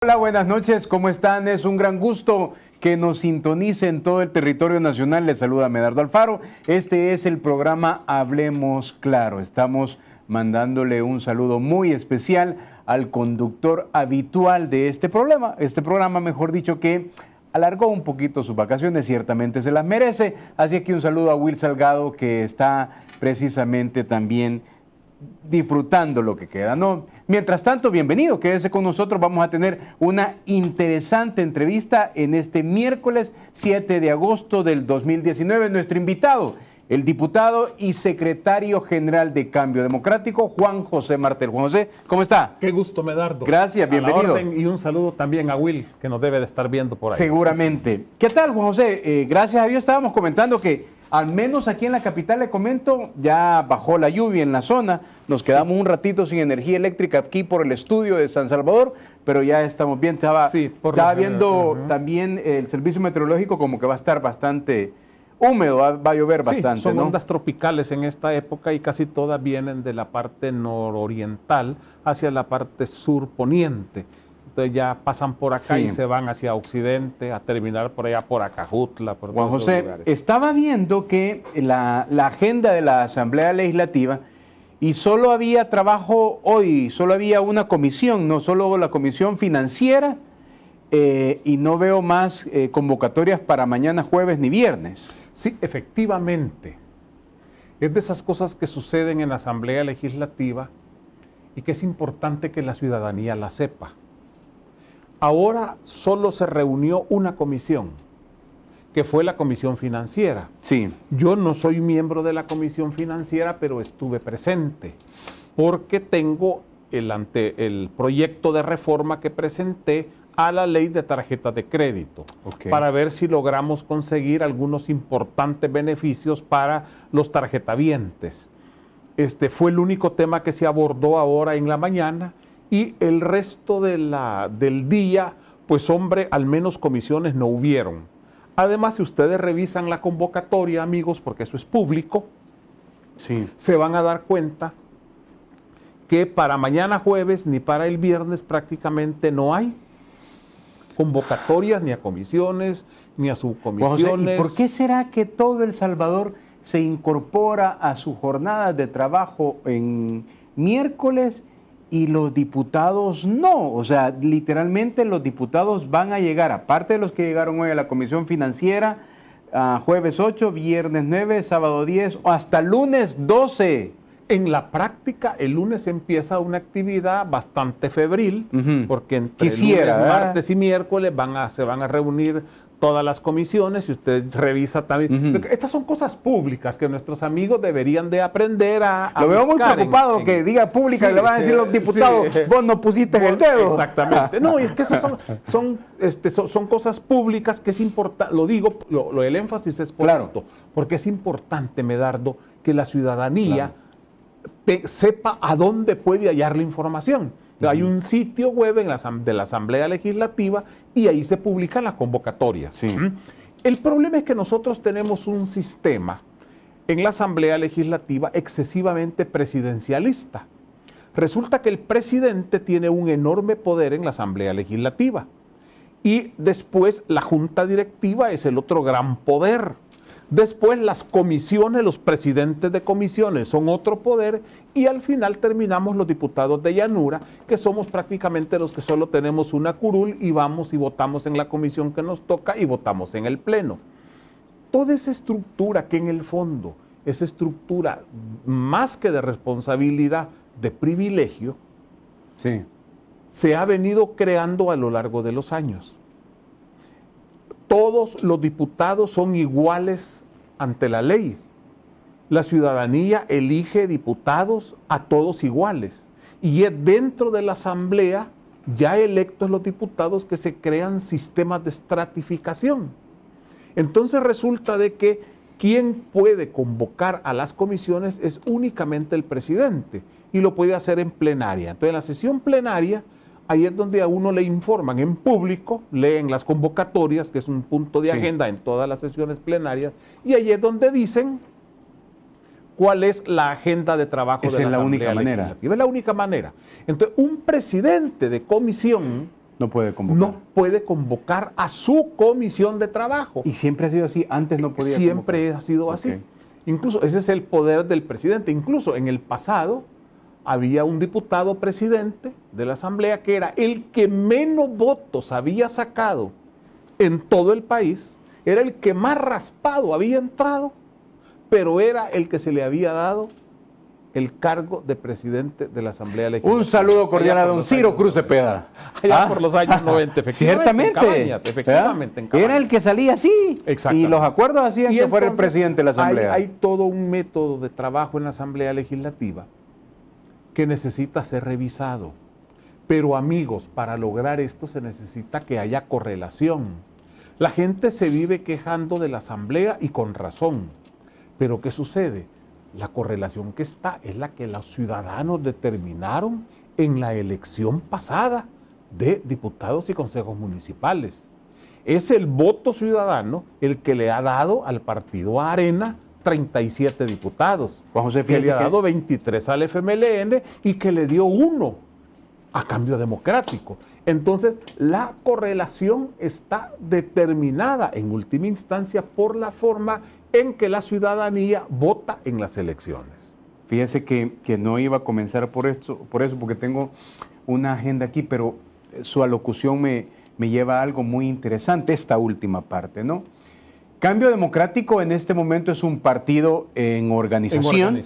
Hola, buenas noches, ¿cómo están? Es un gran gusto que nos sintonice en todo el territorio nacional. Les saluda Medardo Alfaro. Este es el programa Hablemos Claro. Estamos mandándole un saludo muy especial al conductor habitual de este programa, mejor dicho, que alargó un poquito sus vacaciones, ciertamente se las merece. Así que un saludo a Will Salgado, que está precisamente también disfrutando lo que queda, ¿no? Mientras tanto, bienvenido, quédese con nosotros. Vamos a tener una interesante entrevista en este miércoles 7 de agosto del 2019. Nuestro invitado, el diputado y secretario general de Cambio Democrático, Juan José Martel. Juan José, ¿cómo está? Qué gusto, Medardo. Gracias, bienvenido. A la orden, y un saludo también a Will, que nos debe de estar viendo por ahí. Seguramente. ¿Qué tal, Juan José? Gracias a Dios estábamos comentando que al menos aquí en la capital, le comento, ya bajó la lluvia en la zona. Nos quedamos un ratito sin energía eléctrica aquí por el estudio de San Salvador, pero ya estamos bien. Estaba viendo también el servicio meteorológico como que va a estar bastante húmedo, va a llover bastante. Son ondas tropicales en esta época y casi todas vienen de la parte nororiental hacia la parte surponiente. Entonces ya pasan por acá y se van hacia occidente a terminar por allá por Acajutla. Por Juan José, estaba viendo que la agenda de la Asamblea Legislativa, y solo había trabajo hoy, solo había una comisión, no solo la comisión financiera, y no veo más convocatorias para mañana jueves ni viernes. Sí, efectivamente. Es de esas cosas que suceden en la Asamblea Legislativa y que es importante que la ciudadanía la sepa. Ahora solo se reunió una comisión, que fue la Comisión Financiera. Sí. Yo no soy miembro de la Comisión Financiera, pero estuve presente, porque tengo el proyecto de reforma que presenté a la ley de tarjetas de crédito, para ver si logramos conseguir algunos importantes beneficios para los tarjetavientes. Este fue el único tema que se abordó ahora en la mañana. Y el resto del día, pues hombre, al menos comisiones no hubieron. Además, si ustedes revisan la convocatoria, amigos, porque eso es público, se van a dar cuenta que para mañana jueves ni para el viernes prácticamente no hay convocatorias ni a comisiones, ni a subcomisiones. ¿Y por qué será que todo El Salvador se incorpora a su jornada de trabajo en miércoles y los diputados no? O sea, literalmente los diputados van a llegar, aparte de los que llegaron hoy a la Comisión Financiera, jueves 8, viernes 9, sábado 10, o hasta lunes 12. En la práctica, el lunes empieza una actividad bastante febril, porque entre lunes, martes y miércoles se van a reunir todas las comisiones, y usted revisa también. Estas son cosas públicas que nuestros amigos deberían de aprender a Lo veo muy preocupado que diga pública, y le van a decir los diputados, vos no pusiste el dedo. Exactamente. No, y es que esas son cosas públicas que es importante, lo digo, el énfasis es por esto, porque es importante, Medardo, que la ciudadanía sepa a dónde puede hallar la información. Hay un sitio web de la Asamblea Legislativa y ahí se publican las convocatorias. El problema es que nosotros tenemos un sistema en la Asamblea Legislativa excesivamente presidencialista. Resulta que el presidente tiene un enorme poder en la Asamblea Legislativa y después la Junta Directiva es el otro gran poder. Después las comisiones, los presidentes de comisiones son otro poder, y al final terminamos los diputados de llanura, que somos prácticamente los que solo tenemos una curul y vamos y votamos en la comisión que nos toca y votamos en el pleno. Toda esa estructura que en el fondo es estructura más que de responsabilidad, de privilegio, se ha venido creando a lo largo de los años. Todos los diputados son iguales ante la ley. La ciudadanía elige diputados a todos iguales. Y es dentro de la asamblea, ya electos los diputados, que se crean sistemas de estratificación. Entonces resulta de que quien puede convocar a las comisiones es únicamente el presidente, y lo puede hacer en plenaria. Entonces en la sesión plenaria, ahí es donde a uno le informan en público, leen las convocatorias, que es un punto de agenda en todas las sesiones plenarias, y ahí es donde dicen cuál es la agenda de trabajo de la Asamblea Legislativa. Es la única manera. Entonces, un presidente de comisión No puede convocar. No puede convocar a su comisión de trabajo. ¿Y siempre ha sido así? Antes no podía Siempre convocar. ha sido así. Ok. Incluso ese es el poder del presidente. Incluso en el pasado había un diputado presidente de la Asamblea que era el que menos votos había sacado en todo el país, era el que más raspado había entrado, pero era el que se le había dado el cargo de presidente de la Asamblea Legislativa. Un saludo cordial a don Ciro Cruz Cepeda. Allá por los años 90, efectivamente. Ciertamente. En Cabañas, efectivamente, en Cabañas. Era el que salía así. Exactamente. Y los acuerdos hacían Y que fuera el entonces, presidente de la Asamblea. Hay todo un método de trabajo en la Asamblea Legislativa que necesita ser revisado. Pero amigos, para lograr esto se necesita que haya correlación. La gente se vive quejando de la Asamblea y con razón. Pero ¿qué sucede? La correlación que está es la que los ciudadanos determinaron en la elección pasada de diputados y consejos municipales. Es el voto ciudadano el que le ha dado al partido Arena 37 diputados, Juan José, que le ha fíjese dado 23 al FMLN y que le dio 1 a Cambio Democrático. Entonces, la correlación está determinada en última instancia por la forma en que la ciudadanía vota en las elecciones. Fíjese que no iba a comenzar por eso, porque tengo una agenda aquí, pero su alocución me lleva a algo muy interesante, esta última parte, ¿no? Cambio Democrático en este momento es un partido en organización,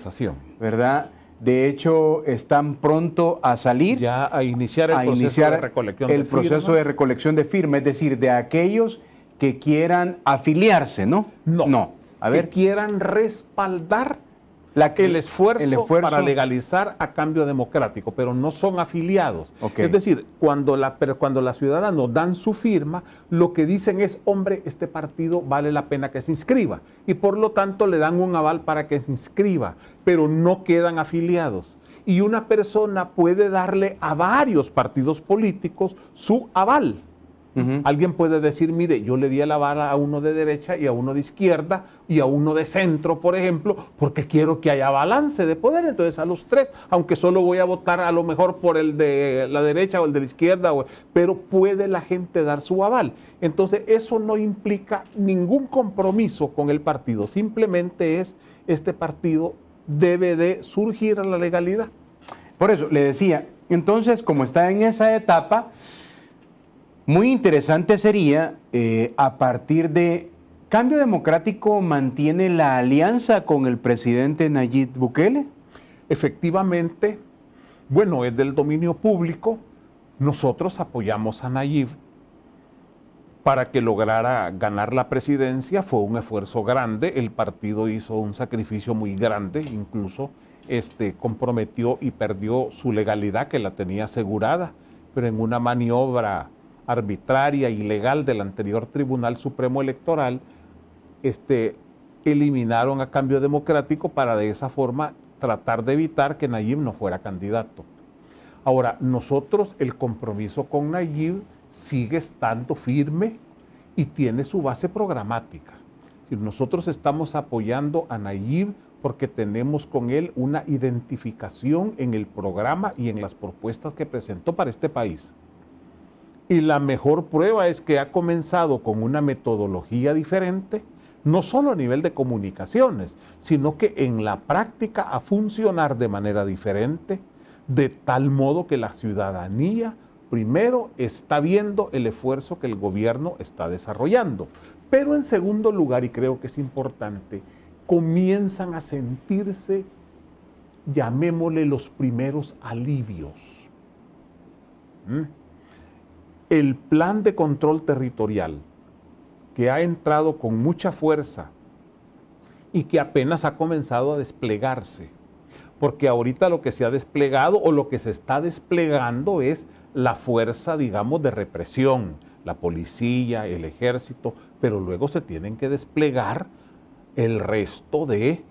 ¿verdad? De hecho, están pronto a salir. Ya a iniciar el proceso de recolección el proceso de recolección de firmas, es decir, de aquellos que quieran afiliarse, ¿no? No. A ver. Que quieran respaldar el esfuerzo para legalizar a Cambio Democrático, pero no son afiliados. Okay. Es decir, cuando la ciudadanos dan su firma, lo que dicen es, hombre, este partido vale la pena que se inscriba. Y por lo tanto le dan un aval para que se inscriba, pero no quedan afiliados. Y una persona puede darle a varios partidos políticos su aval. Alguien puede decir, mire, yo le di el aval a uno de derecha y a uno de izquierda y a uno de centro, por ejemplo, porque quiero que haya balance de poder. Entonces a los tres, aunque solo voy a votar a lo mejor por el de la derecha o el de la izquierda, pero puede la gente dar su aval. Entonces eso no implica ningún compromiso con el partido, simplemente es, este partido debe de surgir a la legalidad. Por eso le decía, entonces como está en esa etapa, muy interesante sería, a partir de Cambio Democrático, ¿mantiene la alianza con el presidente Nayib Bukele? Efectivamente, bueno, es del dominio público. Nosotros apoyamos a Nayib para que lograra ganar la presidencia. Fue un esfuerzo grande, el partido hizo un sacrificio muy grande, incluso comprometió y perdió su legalidad, que la tenía asegurada, pero en una maniobra arbitraria y ilegal del anterior Tribunal Supremo Electoral, eliminaron a Cambio Democrático para de esa forma tratar de evitar que Nayib no fuera candidato. Ahora, nosotros, el compromiso con Nayib sigue estando firme y tiene su base programática. Nosotros estamos apoyando a Nayib porque tenemos con él una identificación en el programa y en las propuestas que presentó para este país. Y la mejor prueba es que ha comenzado con una metodología diferente, no solo a nivel de comunicaciones, sino que en la práctica a funcionar de manera diferente, de tal modo que la ciudadanía primero está viendo el esfuerzo que el gobierno está desarrollando. Pero en segundo lugar, y creo que es importante, comienzan a sentirse, llamémosle, los primeros alivios. El plan de control territorial, que ha entrado con mucha fuerza y que apenas ha comenzado a desplegarse, porque ahorita lo que se ha desplegado o lo que se está desplegando es la fuerza, digamos, de represión, la policía, el ejército, pero luego se tienen que desplegar el resto de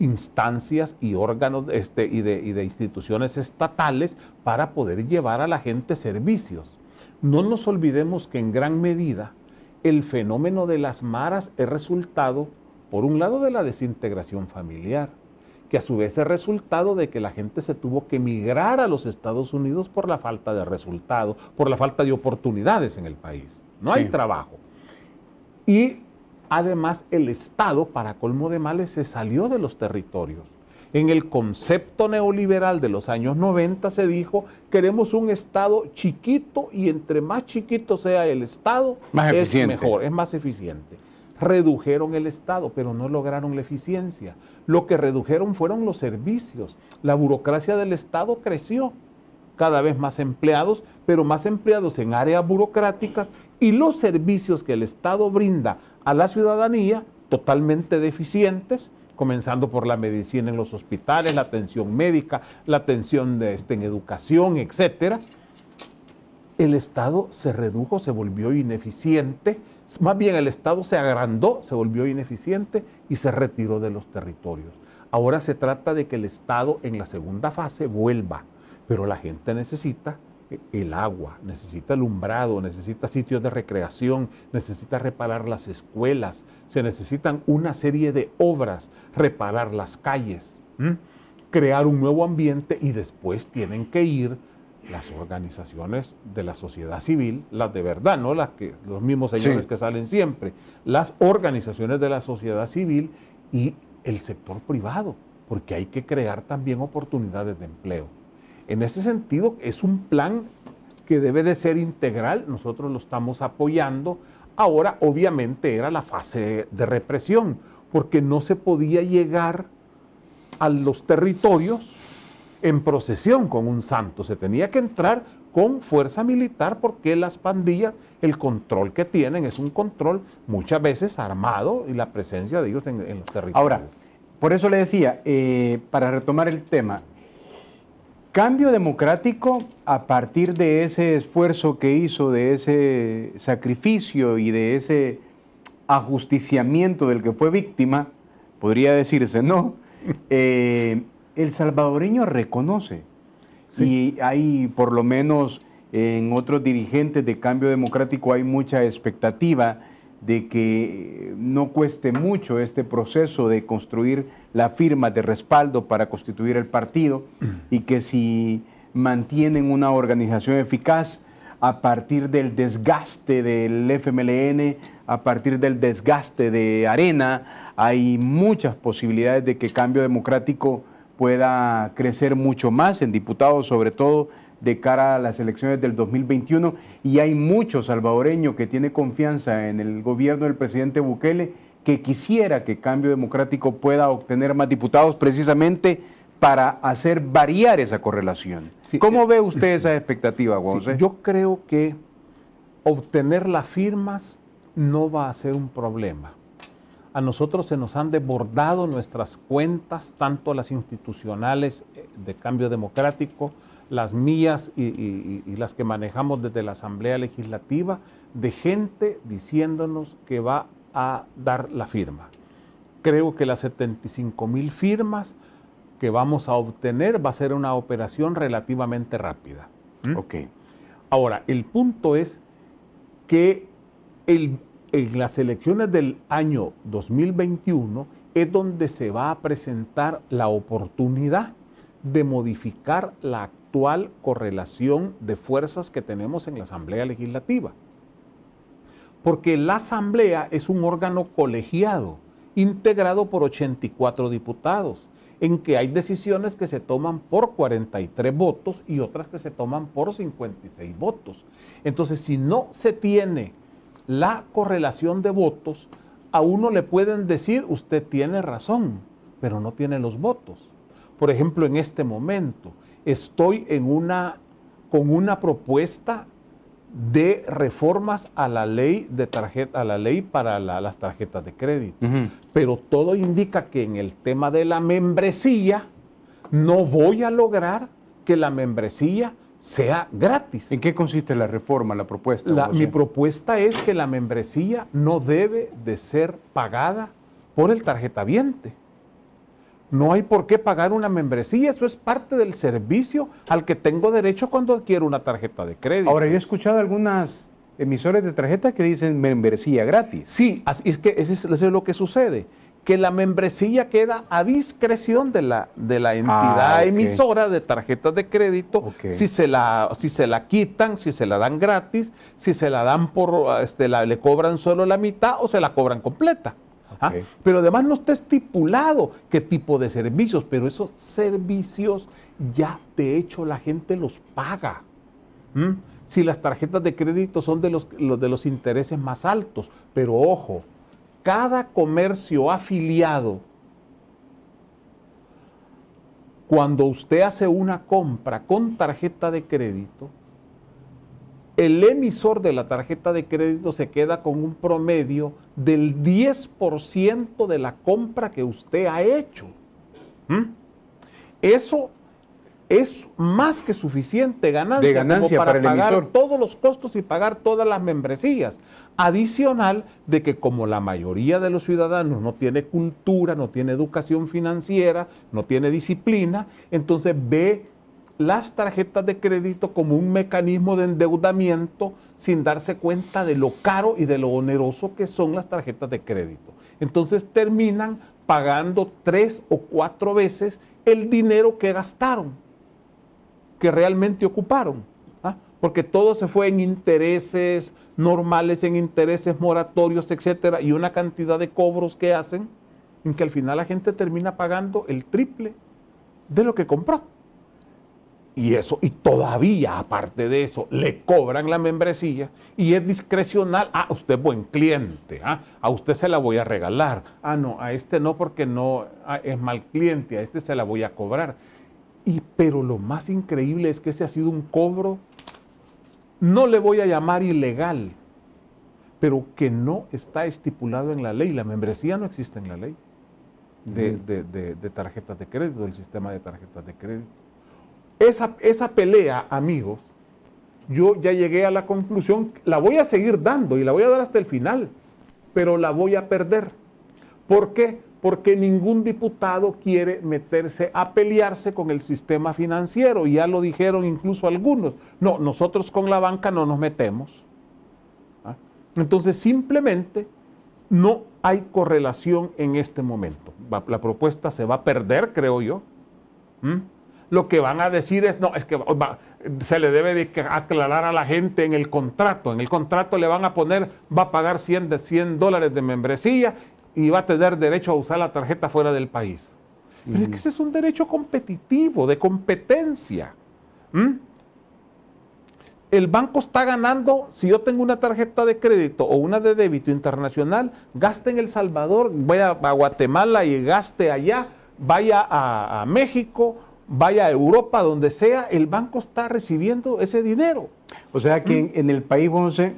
instancias y órganos y de instituciones estatales para poder llevar a la gente servicios. No nos olvidemos que en gran medida el fenómeno de las maras es resultado, por un lado, de la desintegración familiar, que a su vez es resultado de que la gente se tuvo que emigrar a los Estados Unidos por la falta de resultados, por la falta de oportunidades en el país. No hay trabajo. Y además el Estado, para colmo de males, se salió de los territorios. En el concepto neoliberal de los años 90 se dijo, queremos un Estado chiquito y entre más chiquito sea el Estado, es mejor, es más eficiente. Redujeron el Estado, pero no lograron la eficiencia. Lo que redujeron fueron los servicios. La burocracia del Estado creció. Cada vez más empleados, pero más empleados en áreas burocráticas y los servicios que el Estado brinda a la ciudadanía totalmente deficientes, comenzando por la medicina en los hospitales, la atención médica, la atención en educación, etcétera. El Estado se redujo, se volvió ineficiente. Más bien el Estado se agrandó, se volvió ineficiente y se retiró de los territorios. Ahora se trata de que el Estado en la segunda fase vuelva, pero la gente necesita el agua, necesita alumbrado, necesita sitios de recreación, necesita reparar las escuelas, se necesitan una serie de obras, reparar las calles, crear un nuevo ambiente y después tienen que ir las organizaciones de la sociedad civil, las de verdad, no las que los mismos señores que salen siempre, las organizaciones de la sociedad civil y el sector privado, porque hay que crear también oportunidades de empleo. En ese sentido, es un plan que debe de ser integral, nosotros lo estamos apoyando. Ahora, obviamente, era la fase de represión, porque no se podía llegar a los territorios en procesión con un santo, se tenía que entrar con fuerza militar porque las pandillas, el control que tienen es un control muchas veces armado y la presencia de ellos en los territorios. Ahora, por eso le decía, para retomar el tema, Cambio Democrático, a partir de ese esfuerzo que hizo, de ese sacrificio y de ese ajusticiamiento del que fue víctima, podría decirse, ¿no? El salvadoreño reconoce, y hay por lo menos en otros dirigentes de Cambio Democrático hay mucha expectativa de que no cueste mucho este proceso de construir la firma de respaldo para constituir el partido y que si mantienen una organización eficaz a partir del desgaste del FMLN, a partir del desgaste de Arena, hay muchas posibilidades de que Cambio Democrático pueda crecer mucho más en diputados, sobre todo de cara a las elecciones del 2021, y hay mucho salvadoreño que tiene confianza en el gobierno del presidente Bukele, que quisiera que Cambio Democrático pueda obtener más diputados precisamente para hacer variar esa correlación. Sí, ¿cómo ve usted esa expectativa, Juan José? Sí, yo creo que obtener las firmas no va a ser un problema. A nosotros se nos han desbordado nuestras cuentas, tanto las institucionales de Cambio Democrático, las mías y las que manejamos desde la Asamblea Legislativa, de gente diciéndonos que va a dar la firma. Creo que las 75,000 firmas que vamos a obtener va a ser una operación relativamente rápida. Ok. Ahora, el punto es que en las elecciones del año 2021 es donde se va a presentar la oportunidad de modificar la actual correlación de fuerzas que tenemos en la Asamblea Legislativa. Porque la Asamblea es un órgano colegiado, integrado por 84 diputados, en que hay decisiones que se toman por 43 votos y otras que se toman por 56 votos. Entonces, si no se tiene la correlación de votos, a uno le pueden decir, usted tiene razón, pero no tiene los votos. Por ejemplo, en este momento estoy con una propuesta de reformas a la ley para las tarjetas de crédito. Pero todo indica que en el tema de la membresía no voy a lograr que la membresía sea gratis. ¿En qué consiste la reforma, la propuesta? Mi propuesta es que la membresía no debe de ser pagada por el tarjetaviente. No hay por qué pagar una membresía, eso es parte del servicio al que tengo derecho cuando adquiero una tarjeta de crédito. Ahora, yo he escuchado algunas emisores de tarjeta que dicen membresía gratis. Sí, es que eso es lo que sucede, que la membresía queda a discreción de la entidad ok. emisora de tarjetas de crédito, Ok. si se la quitan, si se la dan gratis, si se la dan le cobran solo la mitad o se la cobran completa. ¿Ah? Ok. Pero además no está estipulado qué tipo de servicios, pero esos servicios ya de hecho la gente los paga. ¿Mm? Si las tarjetas de crédito son de los intereses más altos, pero ojo, cada comercio afiliado, cuando usted hace una compra con tarjeta de crédito, el emisor de la tarjeta de crédito se queda con un promedio del 10% de la compra que usted ha hecho. ¿Mm? Eso es más que suficiente ganancia, como para el pagar emisor. todos los costos y pagar todas las membresías. Adicional de que como la mayoría de los ciudadanos no tiene cultura, no tiene educación financiera, no tiene disciplina, entonces ve las tarjetas de crédito como un mecanismo de endeudamiento sin darse cuenta de lo caro y de lo oneroso que son las tarjetas de crédito. Entonces terminan pagando 3 o 4 veces el dinero que gastaron, que realmente ocuparon, ¿ah? Porque todo se fue en intereses normales, en intereses moratorios, etcétera, y una cantidad de cobros que hacen en que al final la gente termina pagando el triple de lo que compró. Y eso, y todavía, aparte de eso, le cobran la membresía y es discrecional. Ah, usted es buen cliente, ¿ah? A usted se la voy a regalar. Ah, no, a este no porque no es mal cliente, a este se la voy a cobrar. Pero lo más increíble es que ese ha sido un cobro, no le voy a llamar ilegal, pero que no está estipulado en la ley. La membresía no existe en la ley de tarjetas de crédito, del sistema de tarjetas de crédito. Esa pelea, amigos, yo ya llegué a la conclusión, la voy a seguir dando y la voy a dar hasta el final, pero la voy a perder. ¿Por qué? Porque ningún diputado quiere meterse a pelearse con el sistema financiero, y ya lo dijeron incluso algunos. No, nosotros con la banca no nos metemos. ¿Ah? Entonces simplemente no hay correlación en este momento. La propuesta se va a perder, creo yo. Lo que van a decir es, no, es que se le debe de aclarar a la gente en el contrato. En el contrato le van a poner, va a pagar $100 de membresía y va a tener derecho a usar la tarjeta fuera del país. Pero es que ese es un derecho competitivo, de competencia. El banco está ganando, si yo tengo una tarjeta de crédito o una de débito internacional, gaste en El Salvador, vaya a Guatemala y gaste allá, vaya a México, vaya a Europa, donde sea, el banco está recibiendo ese dinero. O sea que en el país, José,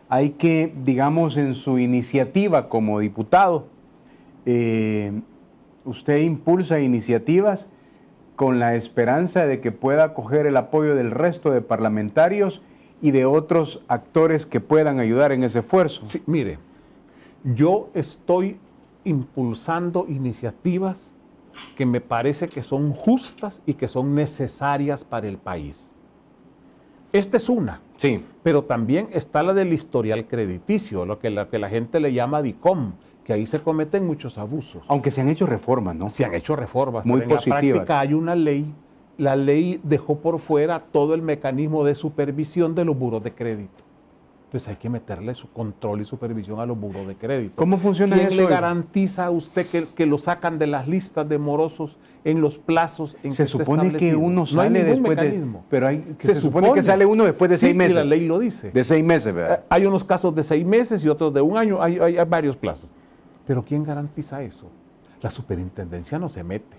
hay que, digamos, en su iniciativa como diputado, usted impulsa iniciativas con la esperanza de que pueda coger el apoyo del resto de parlamentarios y de otros actores que puedan ayudar en ese esfuerzo. Sí, mire, yo estoy impulsando iniciativas que me parece que son justas y que son necesarias para el país. Esta es una. Sí. Pero también está la del historial crediticio, lo que la gente le llama DICOM, que ahí se cometen muchos abusos. Aunque se han hecho reformas, ¿no? Se han hecho reformas, muy pero positivas. En la práctica hay una ley. La ley dejó por fuera todo el mecanismo de supervisión de los buros de crédito. Entonces hay que meterle su control y supervisión a los buros de crédito. ¿Cómo funciona eso? ¿Quién le garantiza a usted que lo sacan de las listas de morosos en los plazos en se que está supone que uno no hay sale ningún después mecanismo. Pero se supone que sale uno después de 6 meses. Y la ley lo dice. De 6 meses, ¿verdad? Hay unos casos de 6 meses y otros de 1 año. Hay varios plazos. Pero ¿quién garantiza eso? La superintendencia no se mete.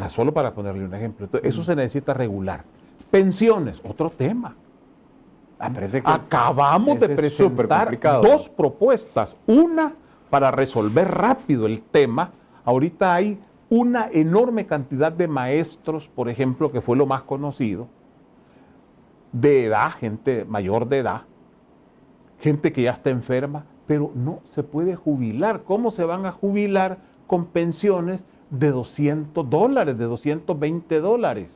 Solo para ponerle un ejemplo. Entonces, eso se necesita regular. Pensiones, otro tema. Acabamos de presentar 2 propuestas. Una para resolver rápido el tema. Ahorita hay una enorme cantidad de maestros, por ejemplo, que fue lo más conocido, de edad, gente mayor de edad, gente que ya está enferma, pero no se puede jubilar. ¿Cómo se van a jubilar con pensiones de $200, de $220?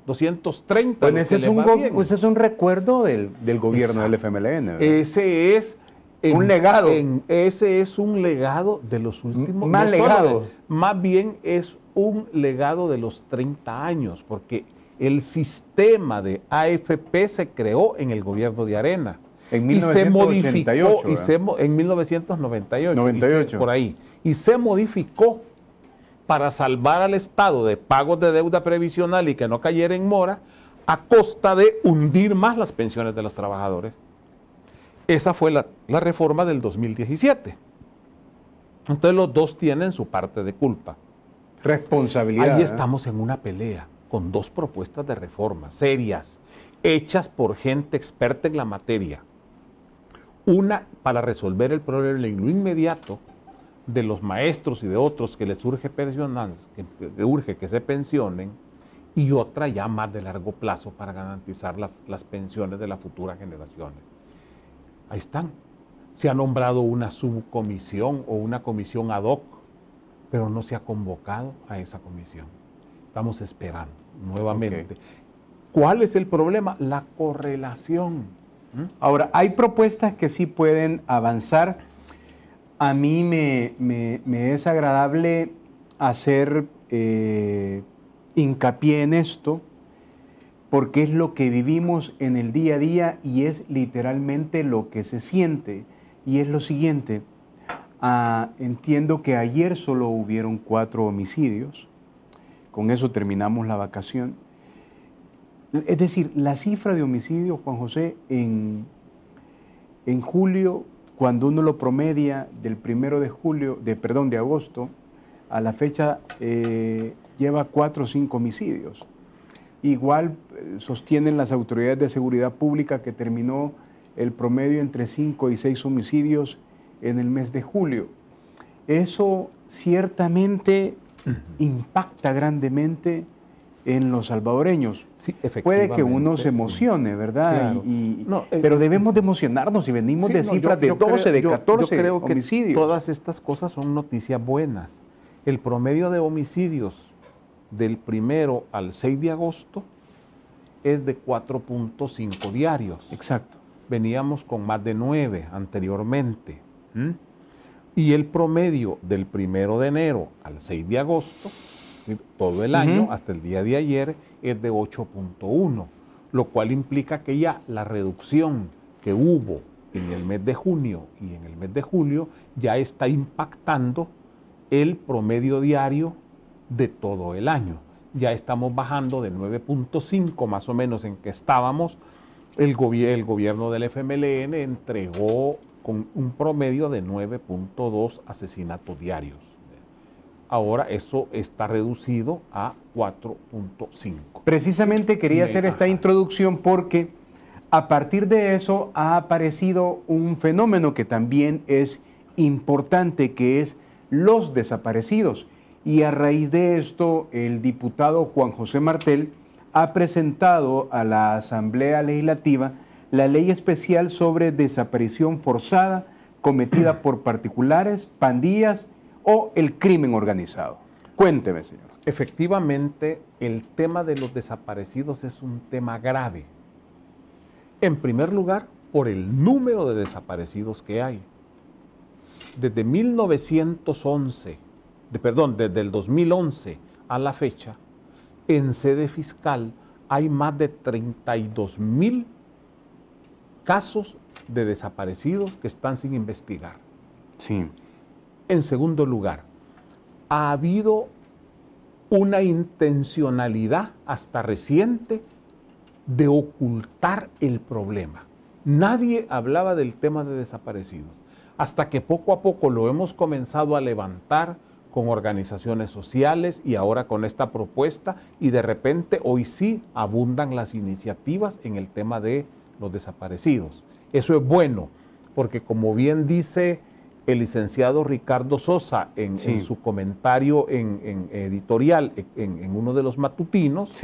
230. Bueno, ese es un recuerdo del gobierno del FMLN, ¿verdad? Ese es un legado. Ese es un legado de los últimos... Más no solo legado. más bien es un legado de los 30 años, porque el sistema de AFP se creó en el gobierno de Arena. En Y se 1988, modificó en 1998, 98. por ahí. Y se modificó para salvar al Estado de pagos de deuda previsional y que no cayera en mora, a costa de hundir más las pensiones de los trabajadores. Esa fue la reforma del 2017. Entonces los dos tienen su parte de culpa. Responsabilidad. Ahí estamos en una pelea con dos propuestas de reforma serias, hechas por gente experta en la materia. Una para resolver el problema en lo inmediato de los maestros y de otros que les urge pensionar, que urge que se pensionen, y otra ya más de largo plazo para garantizar las pensiones de las futuras generaciones. Ahí están. Se ha nombrado una subcomisión o una comisión ad hoc, pero no se ha convocado a esa comisión. Estamos esperando nuevamente. Okay. ¿Cuál es el problema? La correlación. Ahora, hay propuestas que sí pueden avanzar. A mí me es agradable hacer hincapié en esto, porque es lo que vivimos en el día a día y es literalmente lo que se siente. Y es lo siguiente, entiendo que ayer solo hubieron 4 homicidios, con eso terminamos la vacación. Es decir, la cifra de homicidios, Juan José, en julio, cuando uno lo promedia del 1 de agosto, a la fecha lleva 4 o 5 homicidios. Igual sostienen las autoridades de seguridad pública que terminó el promedio entre 5 y 6 homicidios en el mes de julio. Eso ciertamente impacta grandemente en los salvadoreños. Sí, puede que uno se emocione, ¿verdad? Claro. Pero debemos de emocionarnos y venimos de cifras de 12, de 14 yo creo homicidios. Que todas estas cosas son noticias buenas. El promedio de homicidios del 1 al 6 de agosto es de 4.5 diarios. Exacto. Veníamos con más de 9 anteriormente. Y el promedio del 1 de enero al 6 de agosto, todo el año, hasta el día de ayer, es de 8.1, lo cual implica que ya la reducción que hubo en el mes de junio y en el mes de julio ya está impactando el promedio diario de todo el año. Ya estamos bajando de 9.5 más o menos en que estábamos. El gobierno del FMLN entregó con un promedio de 9.2 asesinatos diarios. Ahora eso está reducido a 4.5. Precisamente quería hacer esta introducción porque a partir de eso ha aparecido un fenómeno que también es importante, que es los desaparecidos. Y a raíz de esto, el diputado Juan José Martel ha presentado a la Asamblea Legislativa la ley especial sobre desaparición forzada cometida por particulares, pandillas o el crimen organizado. Cuénteme, señor. Efectivamente, el tema de los desaparecidos es un tema grave. En primer lugar, por el número de desaparecidos que hay. Desde 1911, desde el 2011 a la fecha, en sede fiscal hay más de 32,000 casos de desaparecidos que están sin investigar. Sí. En segundo lugar, ha habido una intencionalidad hasta reciente de ocultar el problema. Nadie hablaba del tema de desaparecidos, hasta que poco a poco lo hemos comenzado a levantar con organizaciones sociales y ahora con esta propuesta, y de repente hoy sí abundan las iniciativas en el tema de los desaparecidos. Eso es bueno, porque como bien dice el licenciado Ricardo Sosa en su comentario en editorial en uno de los matutinos,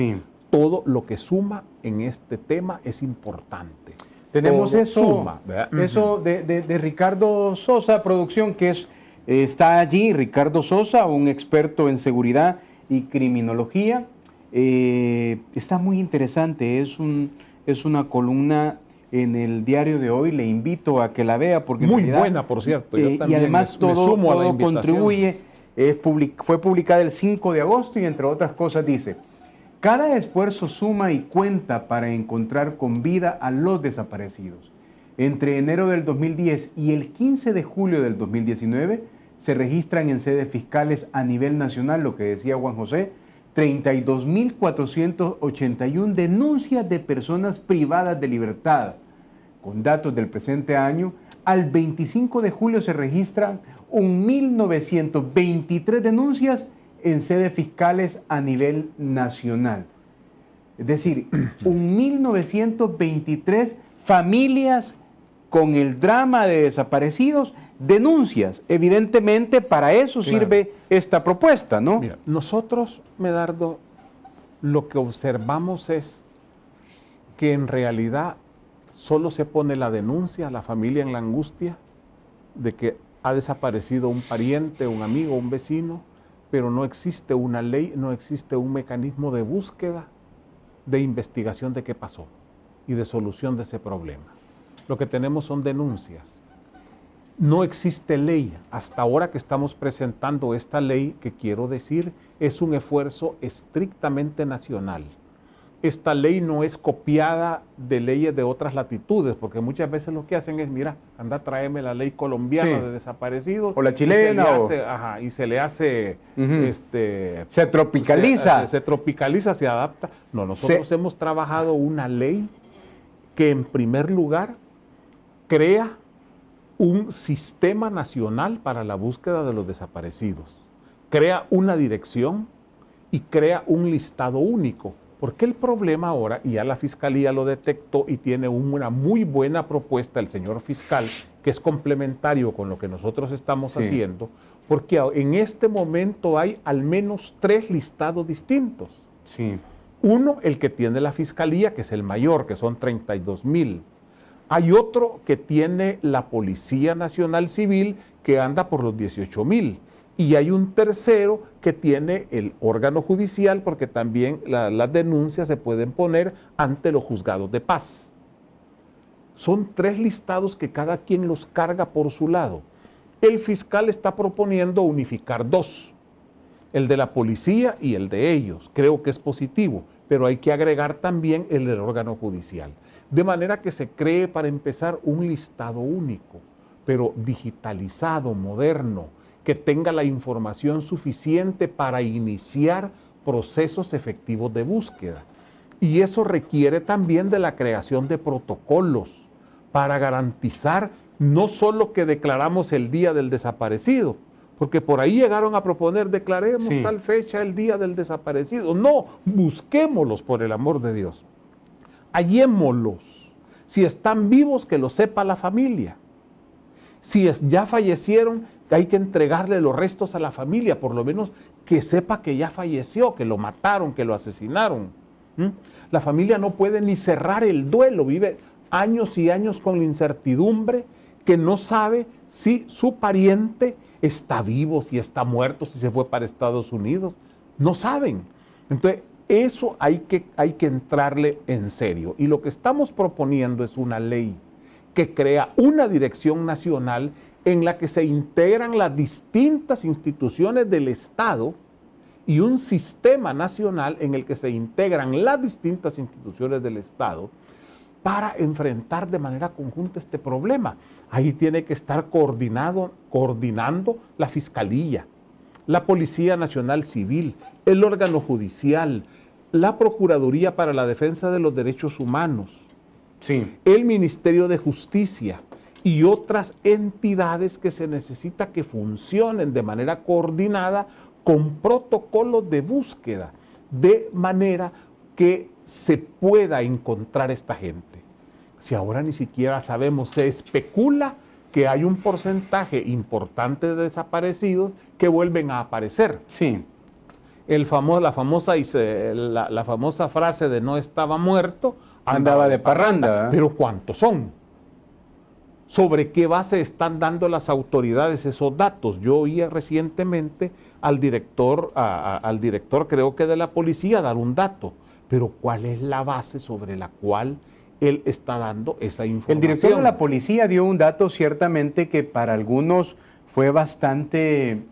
todo lo que suma en este tema es importante. Tenemos todo eso, suma, eso de Ricardo Sosa, producción, que está allí, Ricardo Sosa, un experto en seguridad y criminología. Está muy interesante, es una columna en el diario de hoy, le invito a que la vea porque en Muy realidad, buena, por cierto. Yo y también además me todo, sumo a la todo invitación. contribuye. Fue publicada el 5 de agosto y entre otras cosas dice: cada esfuerzo suma y cuenta para encontrar con vida a los desaparecidos. Entre enero del 2010 y el 15 de julio del 2019 se registran en sedes fiscales a nivel nacional, lo que decía Juan José, 32.481 denuncias de personas privadas de libertad. Con datos del presente año, al 25 de julio se registran 1.923 denuncias en sedes fiscales a nivel nacional. Es decir, 1.923 familias con el drama de desaparecidos, denuncias. Evidentemente, para eso sirve esta propuesta, ¿no? Mira, nosotros, Medardo, lo que observamos es que en realidad solo se pone la denuncia a la familia en la angustia de que ha desaparecido un pariente, un amigo, un vecino, pero no existe una ley, no existe un mecanismo de búsqueda, de investigación de qué pasó y de solución de ese problema. Lo que tenemos son denuncias. No existe ley. Hasta ahora que estamos presentando esta ley, que quiero decir, es un esfuerzo estrictamente nacional. Esta ley no es copiada de leyes de otras latitudes, porque muchas veces lo que hacen es, mira, anda, tráeme la ley colombiana de desaparecidos. O la chilena. Y se le hace, se tropicaliza. Se tropicaliza, se adapta. No, nosotros hemos trabajado una ley que en primer lugar crea un sistema nacional para la búsqueda de los desaparecidos. Crea una dirección y crea un listado único. Porque el problema ahora, y ya la Fiscalía lo detectó y tiene una muy buena propuesta el señor fiscal, que es complementario con lo que nosotros estamos haciendo, porque en este momento hay al menos 3 listados distintos. Sí. Uno, el que tiene la Fiscalía, que es el mayor, que son 32,000. Hay otro que tiene la Policía Nacional Civil, que anda por los 18,000. Y hay un tercero que tiene el órgano judicial, porque también las denuncias se pueden poner ante los juzgados de paz. Son 3 listados que cada quien los carga por su lado. El fiscal está proponiendo unificar 2, el de la policía y el de ellos. Creo que es positivo, pero hay que agregar también el del órgano judicial. De manera que se cree, para empezar, un listado único, pero digitalizado, moderno, que tenga la información suficiente para iniciar procesos efectivos de búsqueda. Y eso requiere también de la creación de protocolos para garantizar no solo que declaramos el día del desaparecido, porque por ahí llegaron a proponer, declaremos tal fecha el día del desaparecido. No, busquémoslos, por el amor de Dios. Hallémoslos. Si están vivos, que lo sepa la familia. Si ya fallecieron, hay que entregarle los restos a la familia, por lo menos que sepa que ya falleció, que lo mataron, que lo asesinaron. La familia no puede ni cerrar el duelo, vive años y años con la incertidumbre, que no sabe si su pariente está vivo, si está muerto, si se fue para Estados Unidos. No saben. Entonces, eso hay que entrarle en serio. Y lo que estamos proponiendo es una ley que crea una dirección nacional en la que se integran las distintas instituciones del Estado y un sistema nacional en el que se integran las distintas instituciones del Estado para enfrentar de manera conjunta este problema. Ahí tiene que estar coordinando la Fiscalía, la Policía Nacional Civil, el órgano judicial, la Procuraduría para la Defensa de los Derechos Humanos, el Ministerio de Justicia y otras entidades que se necesita que funcionen de manera coordinada con protocolos de búsqueda, de manera que se pueda encontrar esta gente. Si ahora ni siquiera sabemos, se especula que hay un porcentaje importante de desaparecidos que vuelven a aparecer. Sí. La famosa frase de no estaba muerto, andaba de parranda. Pero ¿cuántos son? ¿Sobre qué base están dando las autoridades esos datos? Yo oía recientemente al director creo que de la policía, dar un dato. Pero ¿cuál es la base sobre la cual él está dando esa información. El director de la policía dio un dato ciertamente que para algunos fue bastante,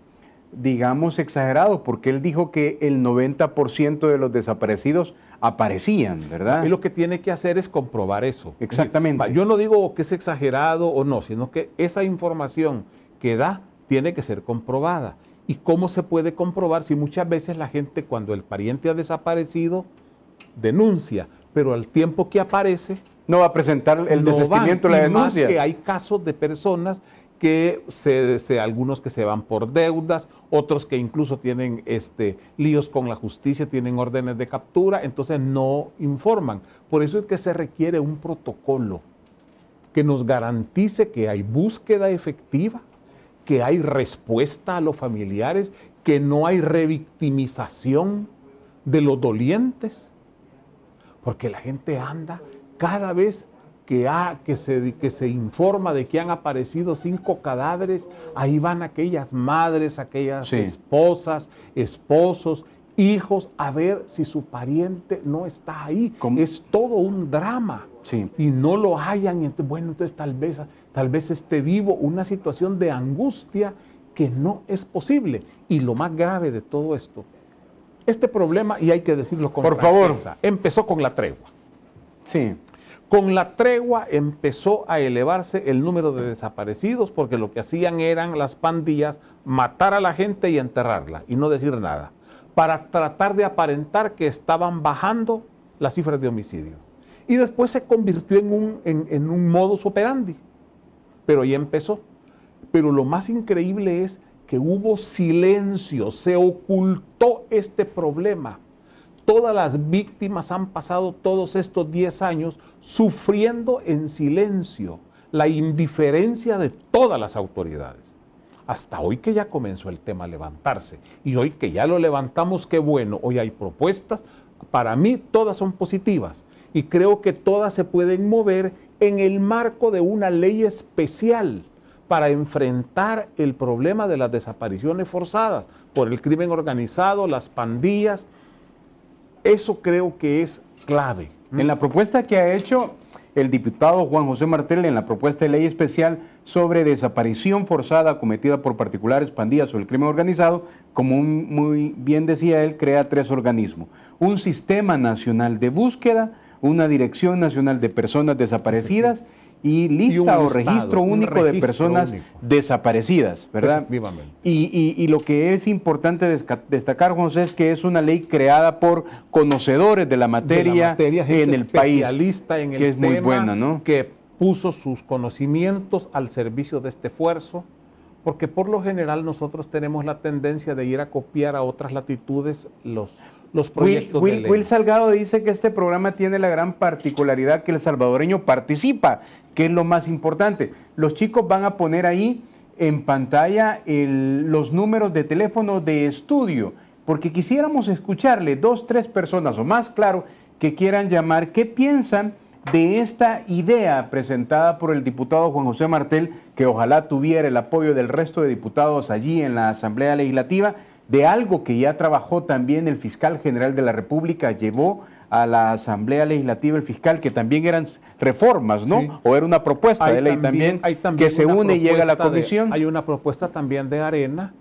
digamos, exagerado, porque él dijo que el 90% de los desaparecidos aparecían, ¿verdad? Y lo que tiene que hacer es comprobar eso. Exactamente. Es decir, yo no digo que es exagerado o no, sino que esa información que da tiene que ser comprobada. ¿Y cómo se puede comprobar si muchas veces la gente, cuando el pariente ha desaparecido, denuncia, pero al tiempo que aparece no va a presentar el no desistimiento de van? la Y más denuncia? que hay casos de personas que algunos que se van por deudas, otros que incluso tienen líos con la justicia, tienen órdenes de captura, entonces no informan. Por eso es que se requiere un protocolo que nos garantice que hay búsqueda efectiva, que hay respuesta a los familiares, que no hay revictimización de los dolientes, porque la gente anda cada vez que se informa de que han aparecido 5 cadáveres, ahí van aquellas madres, aquellas esposas, esposos, hijos, a ver si su pariente no está ahí. ¿Cómo? Es todo un drama. Sí. Y no lo hallan, y bueno, entonces tal vez esté vivo, una situación de angustia que no es posible. Y lo más grave de todo esto, este problema, y hay que decirlo con franqueza, empezó con la tregua. Sí. Con la tregua empezó a elevarse el número de desaparecidos, porque lo que hacían eran las pandillas matar a la gente y enterrarla, y no decir nada, para tratar de aparentar que estaban bajando las cifras de homicidios. Y después se convirtió en un modus operandi, pero ya empezó. Pero lo más increíble es que hubo silencio, se ocultó este problema. Todas las víctimas han pasado todos estos 10 años sufriendo en silencio la indiferencia de todas las autoridades. Hasta hoy que ya comenzó el tema a levantarse. Y hoy que ya lo levantamos, qué bueno, hoy hay propuestas. Para mí todas son positivas y creo que todas se pueden mover en el marco de una ley especial para enfrentar el problema de las desapariciones forzadas por el crimen organizado, las pandillas. Eso creo que es clave. En la propuesta que ha hecho el diputado Juan José Martel, en la propuesta de ley especial sobre desaparición forzada cometida por particulares, pandillas o el crimen organizado, como muy bien decía él, crea 3 organismos. Un sistema nacional de búsqueda, una dirección nacional de personas desaparecidas y lista o registro único de personas desaparecidas, ¿verdad? Y lo que es importante destacar, José, es que es una ley creada por conocedores de la materia, en el país, especialista en el que es tema, muy buena, ¿no? Que puso sus conocimientos al servicio de este esfuerzo, porque por lo general nosotros tenemos la tendencia de ir a copiar a otras latitudes los proyectos de ley. Will Salgado dice que este programa tiene la gran particularidad que el salvadoreño participa, que es lo más importante. Los chicos van a poner ahí en pantalla los números de teléfono de estudio, porque quisiéramos escucharle 2, 3 personas o más, claro, que quieran llamar, qué piensan de esta idea presentada por el diputado Juan José Martel, que ojalá tuviera el apoyo del resto de diputados allí en la Asamblea Legislativa, de algo que ya trabajó también el fiscal general de la República, llevó a la Asamblea Legislativa el fiscal, que también eran reformas, ¿no? Sí. O era una propuesta de ley también que se une y llega a la comisión. Hay una propuesta también de Arena